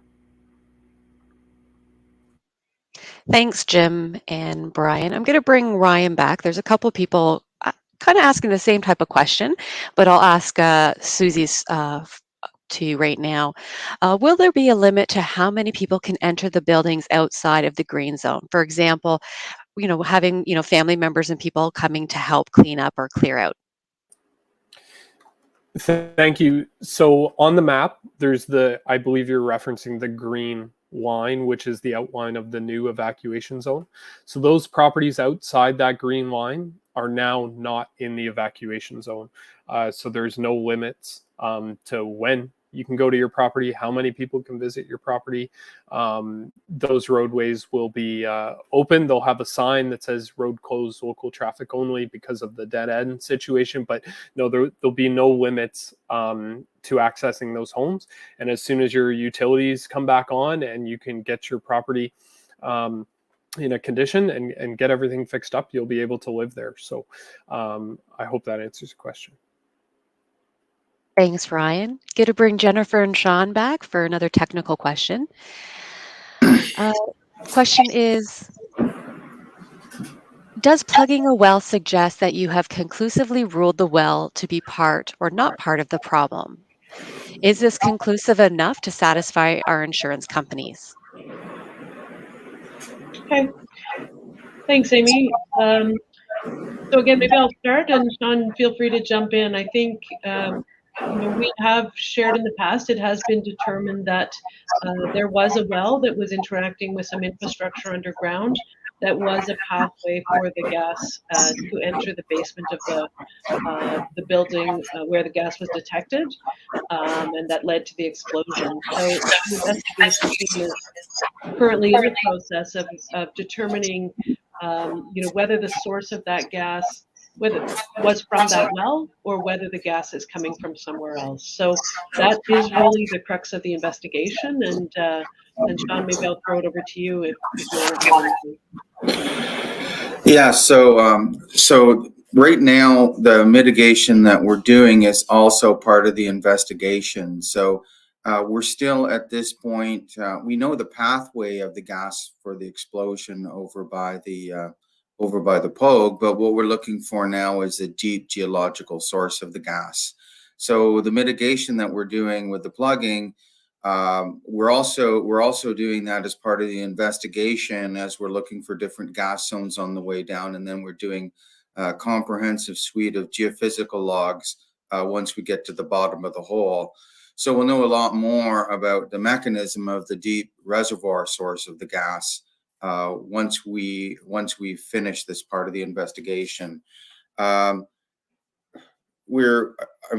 Thanks, Jim and Brian. I'm going to bring Ryan back. There's a couple of people kind of asking the same type of question, but I'll ask Susie's to you right now. Will there be a limit to how many people can enter the buildings outside of the green zone? For example, having family members and people coming to help clean up or clear out. Thank you. So on the map, there's I believe you're referencing the green line, which is the outline of the new evacuation zone. So those properties outside that green line are now not in the evacuation zone. So there's no limits to when you can go to your property, how many people can visit your property. Those roadways will be open. They'll have a sign that says road closed, local traffic only, because of the dead end situation. But no, there'll be no limits to accessing those homes. And as soon as your utilities come back on and you can get your property in a condition and get everything fixed up, you'll be able to live there. So I hope that answers the question. Thanks, Ryan. Good to bring Jennifer and Sean back for another technical question. Question is, does plugging a well suggest that you have conclusively ruled the well to be part or not part of the problem? Is this conclusive enough to satisfy our insurance companies? Okay. Thanks, Amy. So again, maybe I'll start, and Sean, feel free to jump in. I think we have shared in the past, it has been determined that there was a well that was interacting with some infrastructure underground that was a pathway for the gas to enter the basement of the building where the gas was detected, and that led to the explosion. So the investigation team is currently in the process of determining whether the source of that gas, whether it was from that well or whether the gas is coming from somewhere else. So that is really the crux of the investigation. And Sean, maybe I'll throw it over to you if you want to add anything. Yeah, so right now the mitigation that we're doing is also part of the investigation. So we're still at this point, we know the pathway of the gas for the explosion over by the Pogue, but what we're looking for now is a deep geological source of the gas. So the mitigation that we're doing with the plugging, we're also doing that as part of the investigation, as we're looking for different gas zones on the way down, and then we're doing a comprehensive suite of geophysical logs once we get to the bottom of the hole. So we'll know a lot more about the mechanism of the deep reservoir source of the gas once we finish this part of the investigation. I'm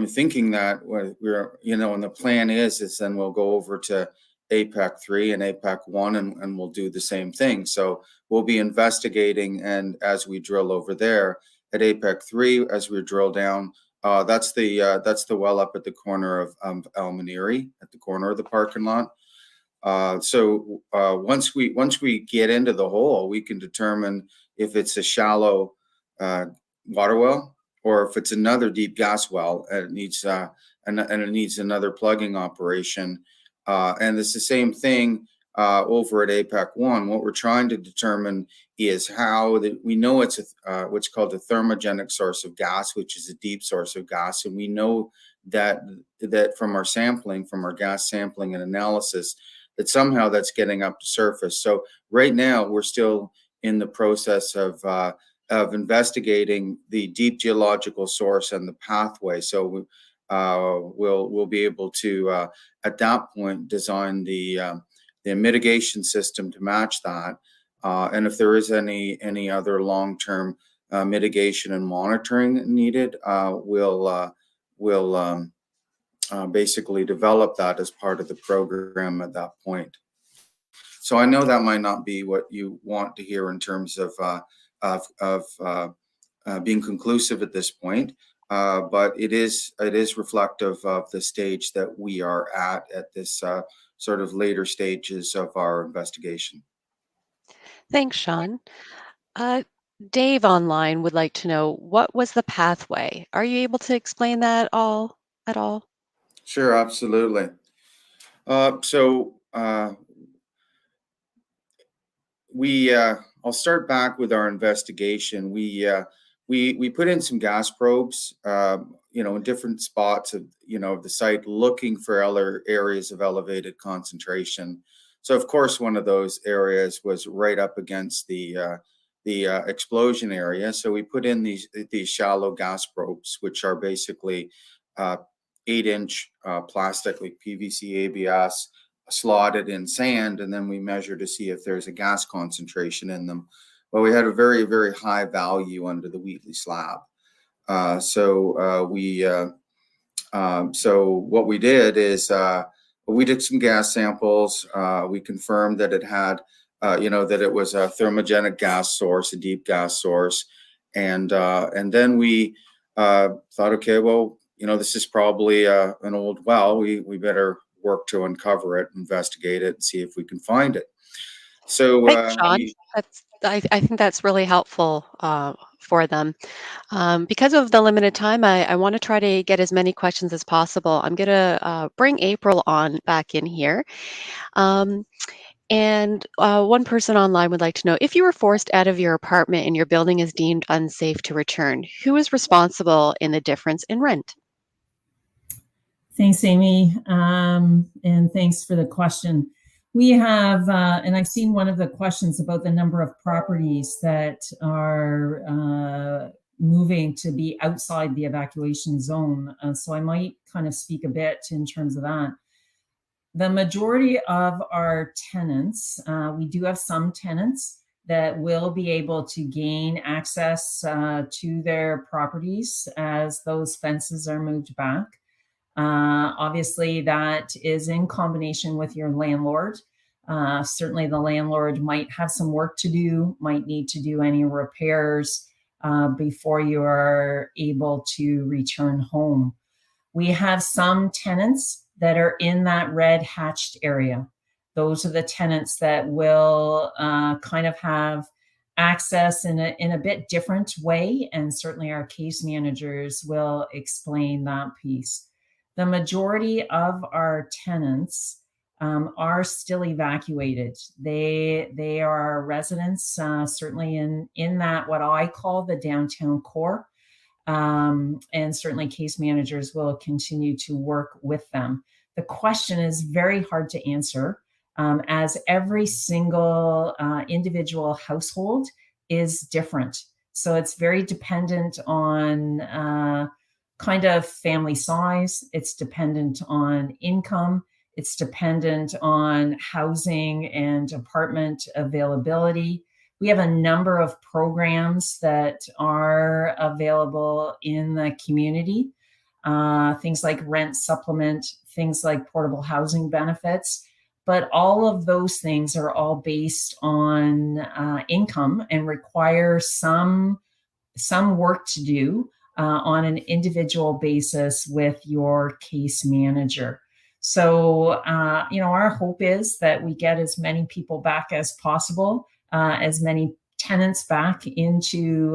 thinking that and the plan is then we'll go over to APEC 3 and APEC 1 and we'll do the same thing. So we'll be investigating, and as we drill over there at APEC 3, as we drill down, that's the well up at the corner of El Maniri, at the corner of the parking lot. So once we get into the hole, we can determine if it's a shallow water well, or if it's another deep gas well and it needs another plugging operation. And it's the same thing over at APEC 1. What we're trying to determine is how we know it's what's called a thermogenic source of gas, which is a deep source of gas, and we know that from our sampling, from our gas sampling and analysis, that somehow that's getting up to surface. So right now we're still in the process of investigating the deep geological source and the pathway. So we'll be able to at that point design the mitigation system to match that. And if there is any other long-term mitigation and monitoring needed, we'll basically develop that as part of the program at that point. So I know that might not be what you want to hear in terms of being conclusive at this point, but it is reflective of the stage that we are at this sort of later stages of our investigation. Thanks, Sean. Dave online would like to know, what was the pathway? Are you able to explain that at all? Sure, absolutely. I'll start back with our investigation. We put in some gas probes, in different spots of the site, looking for other areas of elevated concentration. So of course, one of those areas was right up against the explosion area. So we put in these shallow gas probes, which are basically 8-inch plastic, like PVC ABS, slotted in sand, and then we measure to see if there's a gas concentration in them. Well, we had a very, very high value under the Wheatley slab. So what we did is we did some gas samples. We confirmed that it had, that it was a thermogenic gas source, a deep gas source, and then we thought, okay, well, this is probably an old well. We better work to uncover it, investigate it, and see if we can find it. So Thanks, Sean. I think that's really helpful for them. Because of the limited time, I want to try to get as many questions as possible. I'm going to bring April back in here. And one person online would like to know, if you were forced out of your apartment and your building is deemed unsafe to return, who is responsible in the difference in rent? Thanks, Amy. And thanks for the question. We have, and I've seen one of the questions about the number of properties that are moving to be outside the evacuation zone. So I might kind of speak a bit in terms of that. The majority of our tenants, we do have some tenants that will be able to gain access to their properties as those fences are moved back. Obviously, that is in combination with your landlord. Certainly the landlord might have some work to do, might need to do any repairs before you are able to return home. We have some tenants that are in that red hatched area. Those are the tenants that will kind of have access in a bit different way, and certainly our case managers will explain that piece. The majority of our tenants are still evacuated. They are residents, certainly in that what I call the downtown core. And certainly case managers will continue to work with them. The question is very hard to answer, as every single individual household is different. So it's very dependent on kind of family size. It's dependent on income. It's dependent on housing and apartment availability. We have a number of programs that are available in the community, things like rent supplement, things like portable housing benefits. But all of those things are all based on income and require some work to do on an individual basis with your case manager. So, our hope is that we get as many people back as possible, as many tenants back into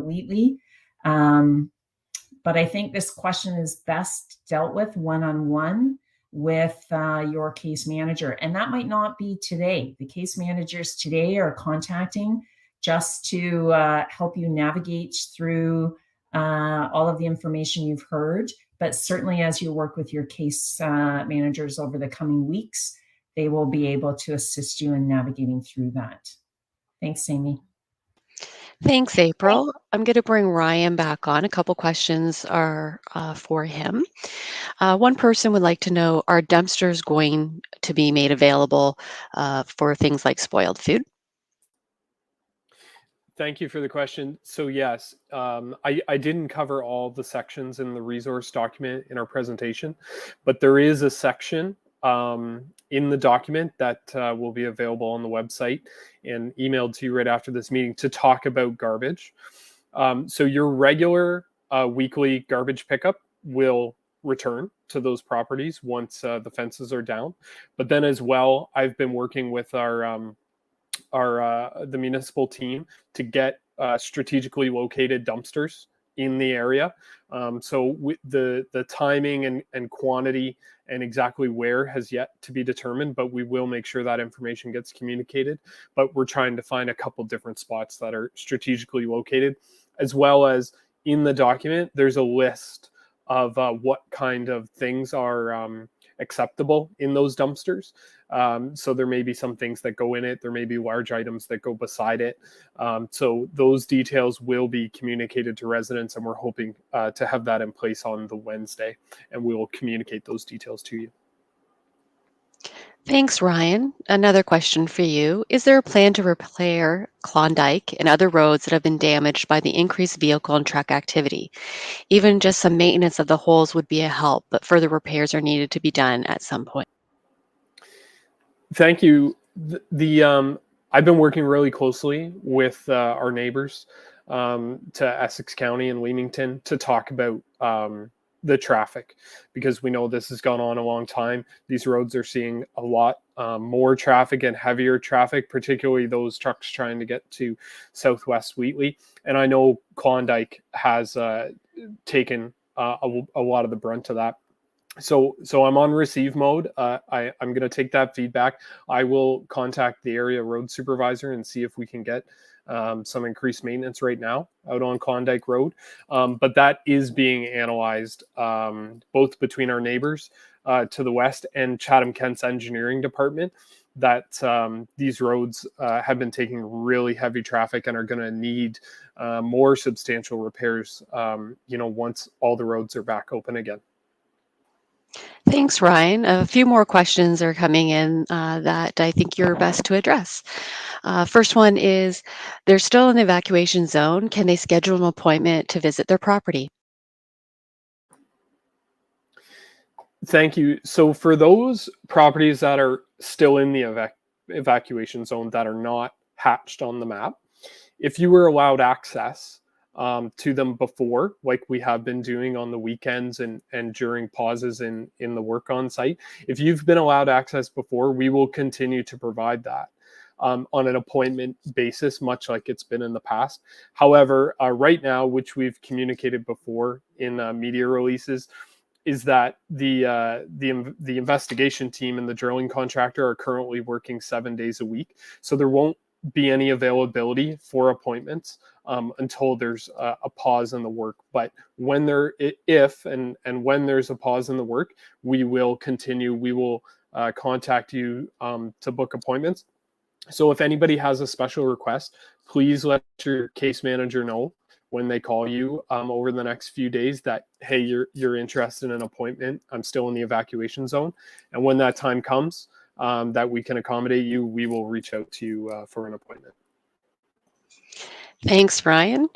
Wheatley. But I think this question is best dealt with one-on-one with your case manager. And that might not be today. The case managers today are contacting just to help you navigate through all of the information you've heard. But certainly as you work with your case managers over the coming weeks, they will be able to assist you in navigating through that. Thanks, Amy. Thanks, April. I'm going to bring Ryan back on. A couple questions are for him. One person would like to know, are dumpsters going to be made available for things like spoiled food? Thank you for the question. So yes, I didn't cover all the sections in the resource document in our presentation, but there is a section in the document that will be available on the website and emailed to you right after this meeting to talk about garbage. So your regular weekly garbage pickup will return to those properties once the fences are down. But then as well, I've been working with the municipal team to get strategically located dumpsters in the area. So the timing and quantity and exactly where has yet to be determined, but we will make sure that information gets communicated. But we're trying to find a couple different spots that are strategically located, as well as in the document, there's a list of what kind of things are acceptable in those dumpsters. So there may be some things that go in it. There may be large items that go beside it. So those details will be communicated to residents, and we're hoping to have that in place on the Wednesday, and we will communicate those details to you. Thanks, Ryan. Another question for you. Is there a plan to repair Klondike and other roads that have been damaged by the increased vehicle and truck activity? Even just some maintenance of the holes would be a help, but further repairs are needed to be done at some point. Thank you. I've been working really closely with our neighbors to Essex County and Leamington to talk about the traffic, because we know this has gone on a long time. These roads are seeing a lot more traffic and heavier traffic, particularly those trucks trying to get to Southwest Wheatley. And I know Klondike has taken a lot of the brunt of that. So I'm on receive mode. I'm going to take that feedback. I will contact the area road supervisor and see if we can get some increased maintenance right now out on Klondike Road. But that is being analyzed both between our neighbors to the west and Chatham-Kent's engineering department, that these roads have been taking really heavy traffic and are going to need more substantial repairs, once all the roads are back open again. Thanks, Ryan. A few more questions are coming in that I think you're best to address. First one is, they're still in the evacuation zone. Can they schedule an appointment to visit their property? Thank you. So for those properties that are still in the evacuation zone that are not hatched on the map, if you were allowed access to them before, like we have been doing on the weekends and during pauses in the work on site, if you've been allowed access before, we will continue to provide that on an appointment basis, much like it's been in the past. However, right now, which we've communicated before in media releases, is that the investigation team and the drilling contractor are currently working 7 days a week, so there won't be any availability for appointments until there's a pause in the work. But when if and when there's a pause in the work, we will continue. We will contact you to book appointments. So if anybody has a special request, please let your case manager know when they call you over the next few days that, hey, you're interested in an appointment. I'm still in the evacuation zone. And when that time comes that we can accommodate you, we will reach out to you for an appointment. Thanks, Ryan.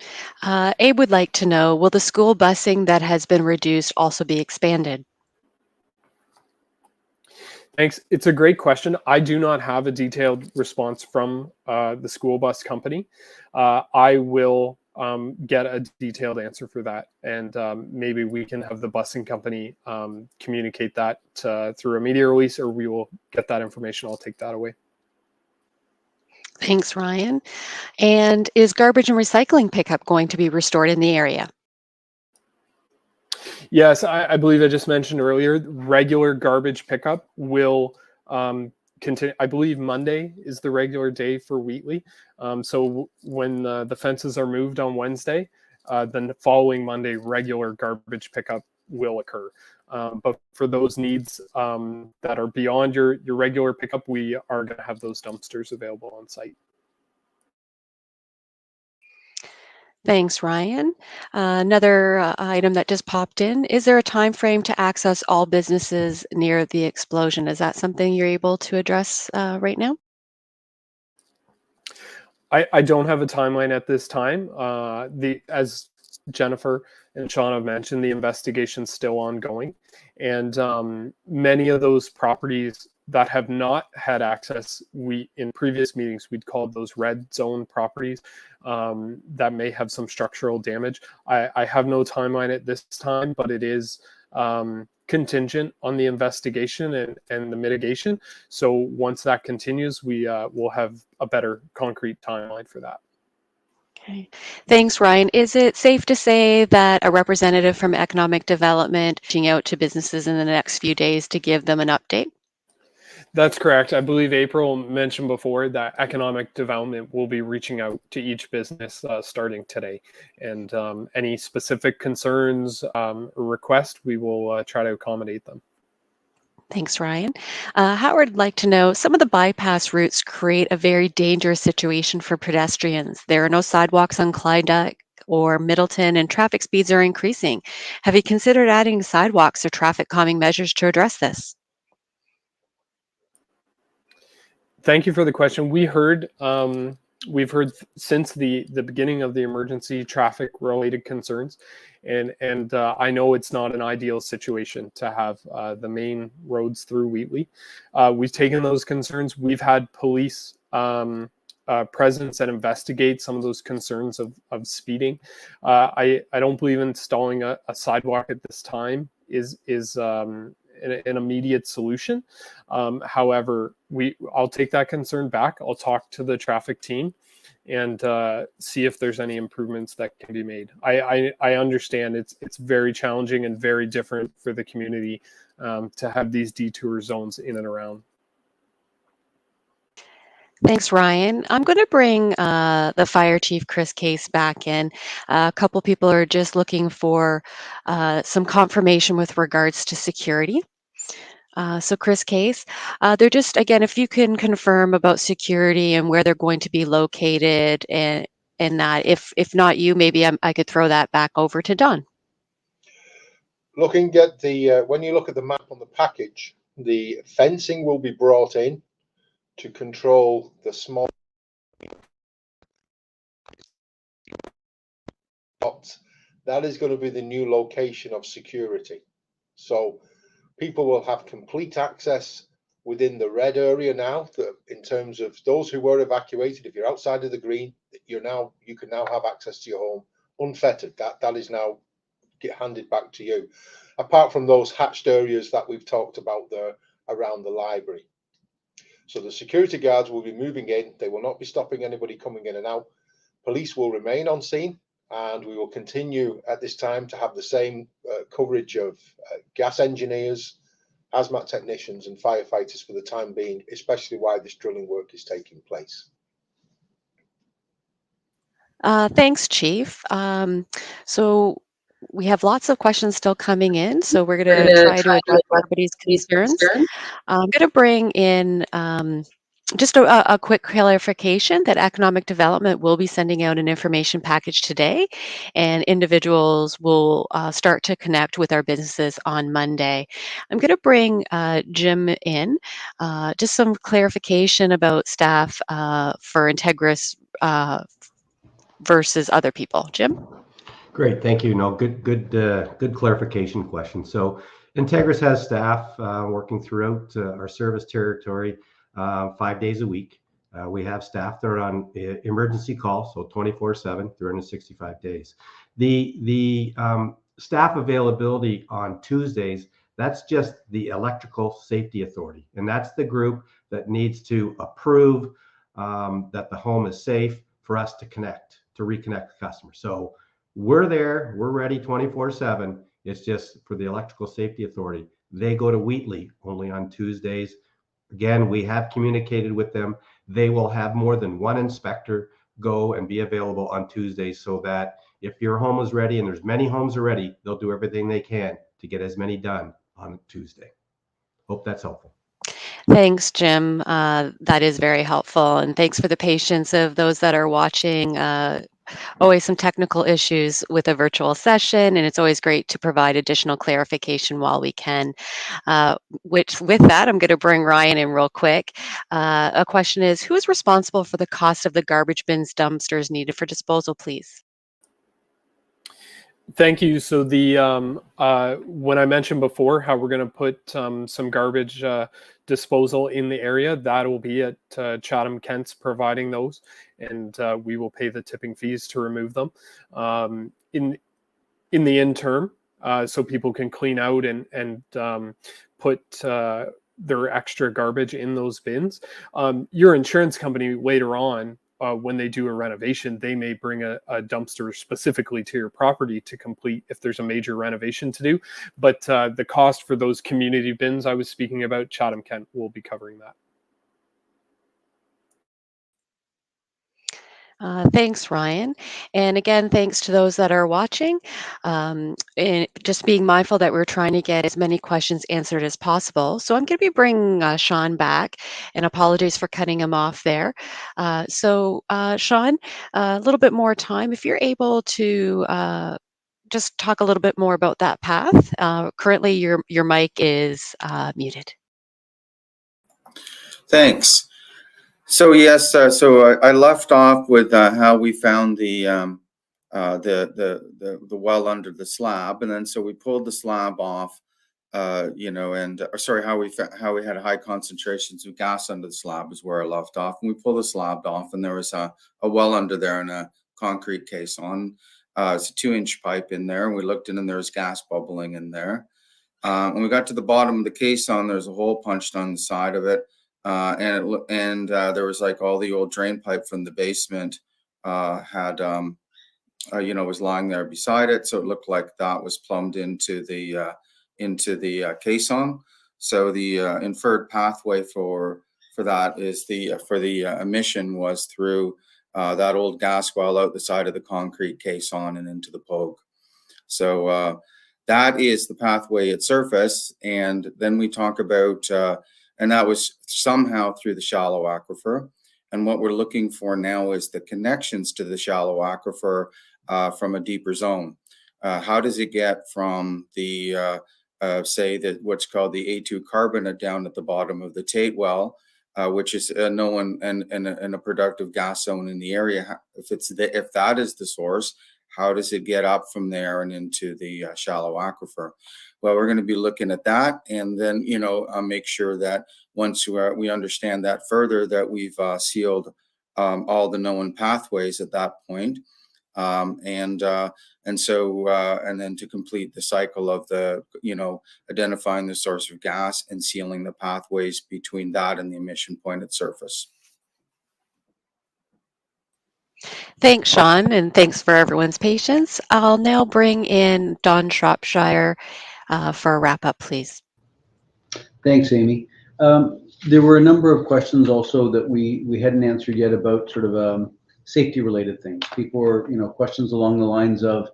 Abe would like to know, will the school busing that has been reduced also be expanded? Thanks. It's a great question. I do not have a detailed response from the school bus company. I will get a detailed answer for that, and maybe we can have the busing company communicate that through a media release, or we will get that information. I'll take that away. Thanks, Ryan. And is garbage and recycling pickup going to be restored in the area? Yes, I believe I just mentioned earlier, regular garbage pickup will continue. I believe Monday is the regular day for Wheatley. So when the fences are moved on Wednesday, then the following Monday, regular garbage pickup will occur. But for those needs that are beyond your regular pickup, we are going to have those dumpsters available on site. Thanks, Ryan. Another item that just popped in. Is there a time frame to access all businesses near the explosion? Is that something you're able to address right now? I don't have a timeline at this time. As Jennifer and Sean have mentioned, the investigation's still ongoing, and many of those properties that have not had access, in previous meetings we'd called those red zone properties that may have some structural damage. I have no timeline at this time, but it is contingent on the investigation and the mitigation. So once that continues, we will have a better concrete timeline for that. Okay. Thanks, Ryan. Is it safe to say that a representative from economic development is reaching out to businesses in the next few days to give them an update? That's correct. I believe April mentioned before that economic development will be reaching out to each business starting today. And any specific concerns or requests, we will try to accommodate them. Thanks, Ryan. Howard would like to know, some of the bypass routes create a very dangerous situation for pedestrians. There are no sidewalks on Klondike or Middleton, and traffic speeds are increasing. Have you considered adding sidewalks or traffic calming measures to address this? Thank you for the question. We've heard since the beginning of the emergency traffic related concerns, and I know it's not an ideal situation to have the main roads through Wheatley. We've taken those concerns. We've had police presence and investigate some of those concerns of speeding. I don't believe installing a sidewalk at this time is an immediate solution. However, I'll take that concern back. I'll talk to the traffic team and see if there's any improvements that can be made. I understand it's very challenging and very different for the community to have these detour zones in and around. Thanks, Ryan. I'm going to bring the fire chief, Chris Case, back in. A couple people are just looking for some confirmation with regards to security. So Chris Case, they're just, again, if you can confirm about security and where they're going to be located, and that, if not you, maybe I could throw that back over to Don. Looking at the, when you look at the map on the package, the fencing will be brought in to control the small spots. That is going to be the new location of security. So People will have complete access within the red area now, that in terms of those who were evacuated. If you're outside of the green, you can now have access to your home unfettered. That is now get handed back to you, apart from those hatched areas that we've talked about there around the library. So the security guards will be moving in. They will not be stopping anybody coming in and out. Police will remain on scene, and we will continue at this time to have the same coverage of gas engineers, hazmat technicians and firefighters for the time being, especially while this drilling work is taking place. Thanks, Chief. So we have lots of questions still coming in, so we're going to try to address everybody's concerns. I'm going to bring in just a quick clarification that Economic Development will be sending out an information package today, and individuals will start to connect with our businesses on Monday. I'm going to bring Jim in, just some clarification about staff for Integris versus other people. Jim? Great, thank you. No, good clarification question. So Integris has staff working throughout our service territory 5 days a week. We have staff that are on emergency call, so 24/7, 365 days. The staff availability on Tuesdays, that's just the Electrical Safety Authority, and that's the group that needs to approve that the home is safe for us to reconnect the customer. So we're there, we're ready 24/7. It's just for the Electrical Safety Authority. They go to Wheatley only on Tuesdays. Again, we have communicated with them. They will have more than one inspector go and be available on Tuesdays, so that if your home is ready, and there's many homes already, they'll do everything they can to get as many done on Tuesday. Hope that's helpful. Thanks, Jim. That is very helpful, and thanks for the patience of those that are watching. Always some technical issues with a virtual session, and it's always great to provide additional clarification while we can. With that, I'm going to bring Ryan in real quick. A question is, who is responsible for the cost of the garbage bins dumpsters needed for disposal, please? Thank you. So the when I mentioned before how we're going to put some garbage disposal in the area, that will be at Chatham-Kent's providing those, and we will pay the tipping fees to remove them in the interim, so people can clean out and put their extra garbage in those bins. Your insurance company later on, when they do a renovation, they may bring a dumpster specifically to your property to complete if there's a major renovation to do. But the cost for those community bins I was speaking about, Chatham-Kent will be covering that. Thanks, Ryan. And again, thanks to those that are watching. And just being mindful that we're trying to get as many questions answered as possible. So I'm going to be bringing Sean back, and apologies for cutting him off there. Sean, a little bit more time. If you're able to just talk a little bit more about that path. Currently, your mic is muted. Thanks. So yes, so I left off with how we found the well under the slab, and then so we pulled the slab off, how we had high concentrations of gas under the slab is where I left off, and we pulled the slab off, and there was a well under there and a concrete caisson. It's a 2-inch pipe in there, and we looked in, and there was gas bubbling in there. When we got to the bottom of the caisson, there's a hole punched on the side of it. There was like all the old drain pipe from the basement was lying there beside it, so it looked like that was plumbed into the caisson. So the inferred pathway for that is for the emission was through that old gas well out the side of the concrete caisson and into the pogue. So that is the pathway at surface, and then we talk about. And that was somehow through the shallow aquifer. And what we're looking for now is the connections to the shallow aquifer from a deeper zone. How does it get from the, what's called the A2 carbonate down at the bottom of the Tate well, which is known and a productive gas zone in the area? If that is the source, how does it get up from there and into the shallow aquifer? Well, we're going to be looking at that, and then make sure that once we understand that further, that we've sealed all the known pathways at that point. And then to complete the cycle of the, identifying the source of gas and sealing the pathways between that and the emission point at surface. Thanks, Sean, and thanks for everyone's patience. I'll now bring in Don Shropshire for a wrap up, please. Thanks, Amy. There were a number of questions also that we hadn't answered yet about sort of safety related things. People were, questions along the lines of,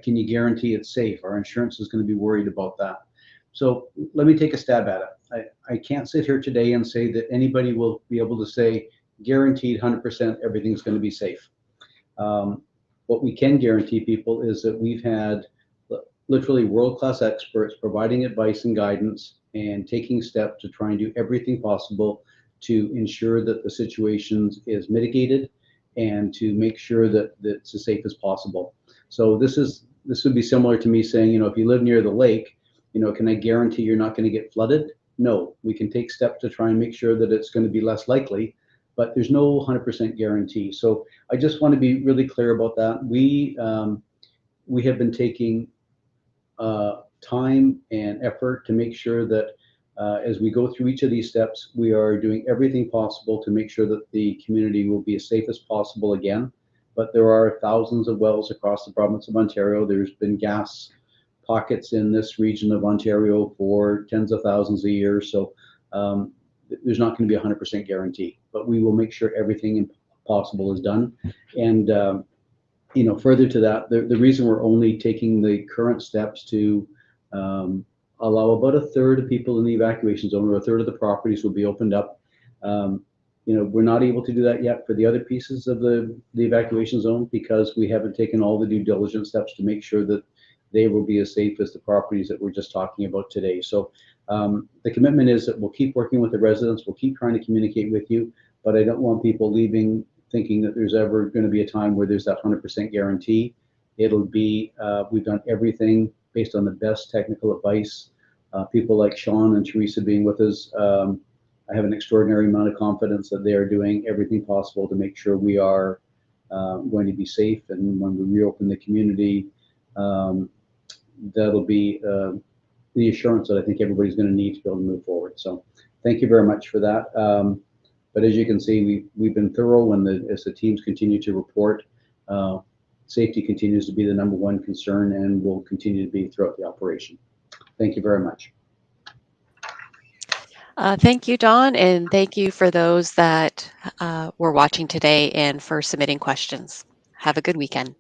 can you guarantee it's safe? Our insurance is going to be worried about that. So let me take a stab at it. I can't sit here today and say that anybody will be able to say guaranteed 100% everything's going to be safe. What we can guarantee people is that we've had literally world-class experts providing advice and guidance and taking steps to try and do everything possible to ensure that the situation is mitigated and to make sure that it's as safe as possible. So this would be similar to me saying, if you live near the lake, can I guarantee you're not going to get flooded? No, we can take steps to try and make sure that it's going to be less likely, but there's no 100% guarantee. So I just want to be really clear about that. We have been taking time and effort to make sure that as we go through each of these steps, we are doing everything possible to make sure that the community will be as safe as possible again. But there are thousands of wells across the province of Ontario. There's been gas pockets in this region of Ontario for tens of thousands a year. So there's not going to be a 100% guarantee, but we will make sure everything possible is done. And further to that, the reason we're only taking the current steps to allow about a third of people in the evacuation zone, or a third of the properties will be opened up. We're not able to do that yet for the other pieces of the evacuation zone because we haven't taken all the due diligence steps to make sure that they will be as safe as the properties that we're just talking about today. So the commitment is that we'll keep working with the residents, we'll keep trying to communicate with you, but I don't want people leaving thinking that there's ever going to be a time where there's that 100% guarantee. It'll be, we've done everything based on the best technical advice. People like Sean and Teresa being with us, I have an extraordinary amount of confidence that they are doing everything possible to make sure we are going to be safe. And when we reopen the community, that'll be the assurance that I think everybody's going to need to be able to move forward. So thank you very much for that. But as you can see, we've been thorough as the teams continue to report. Safety continues to be the number one concern and will continue to be throughout the operation. Thank you very much. Thank you, Don, and thank you for those that were watching today and for submitting questions. Have a good weekend.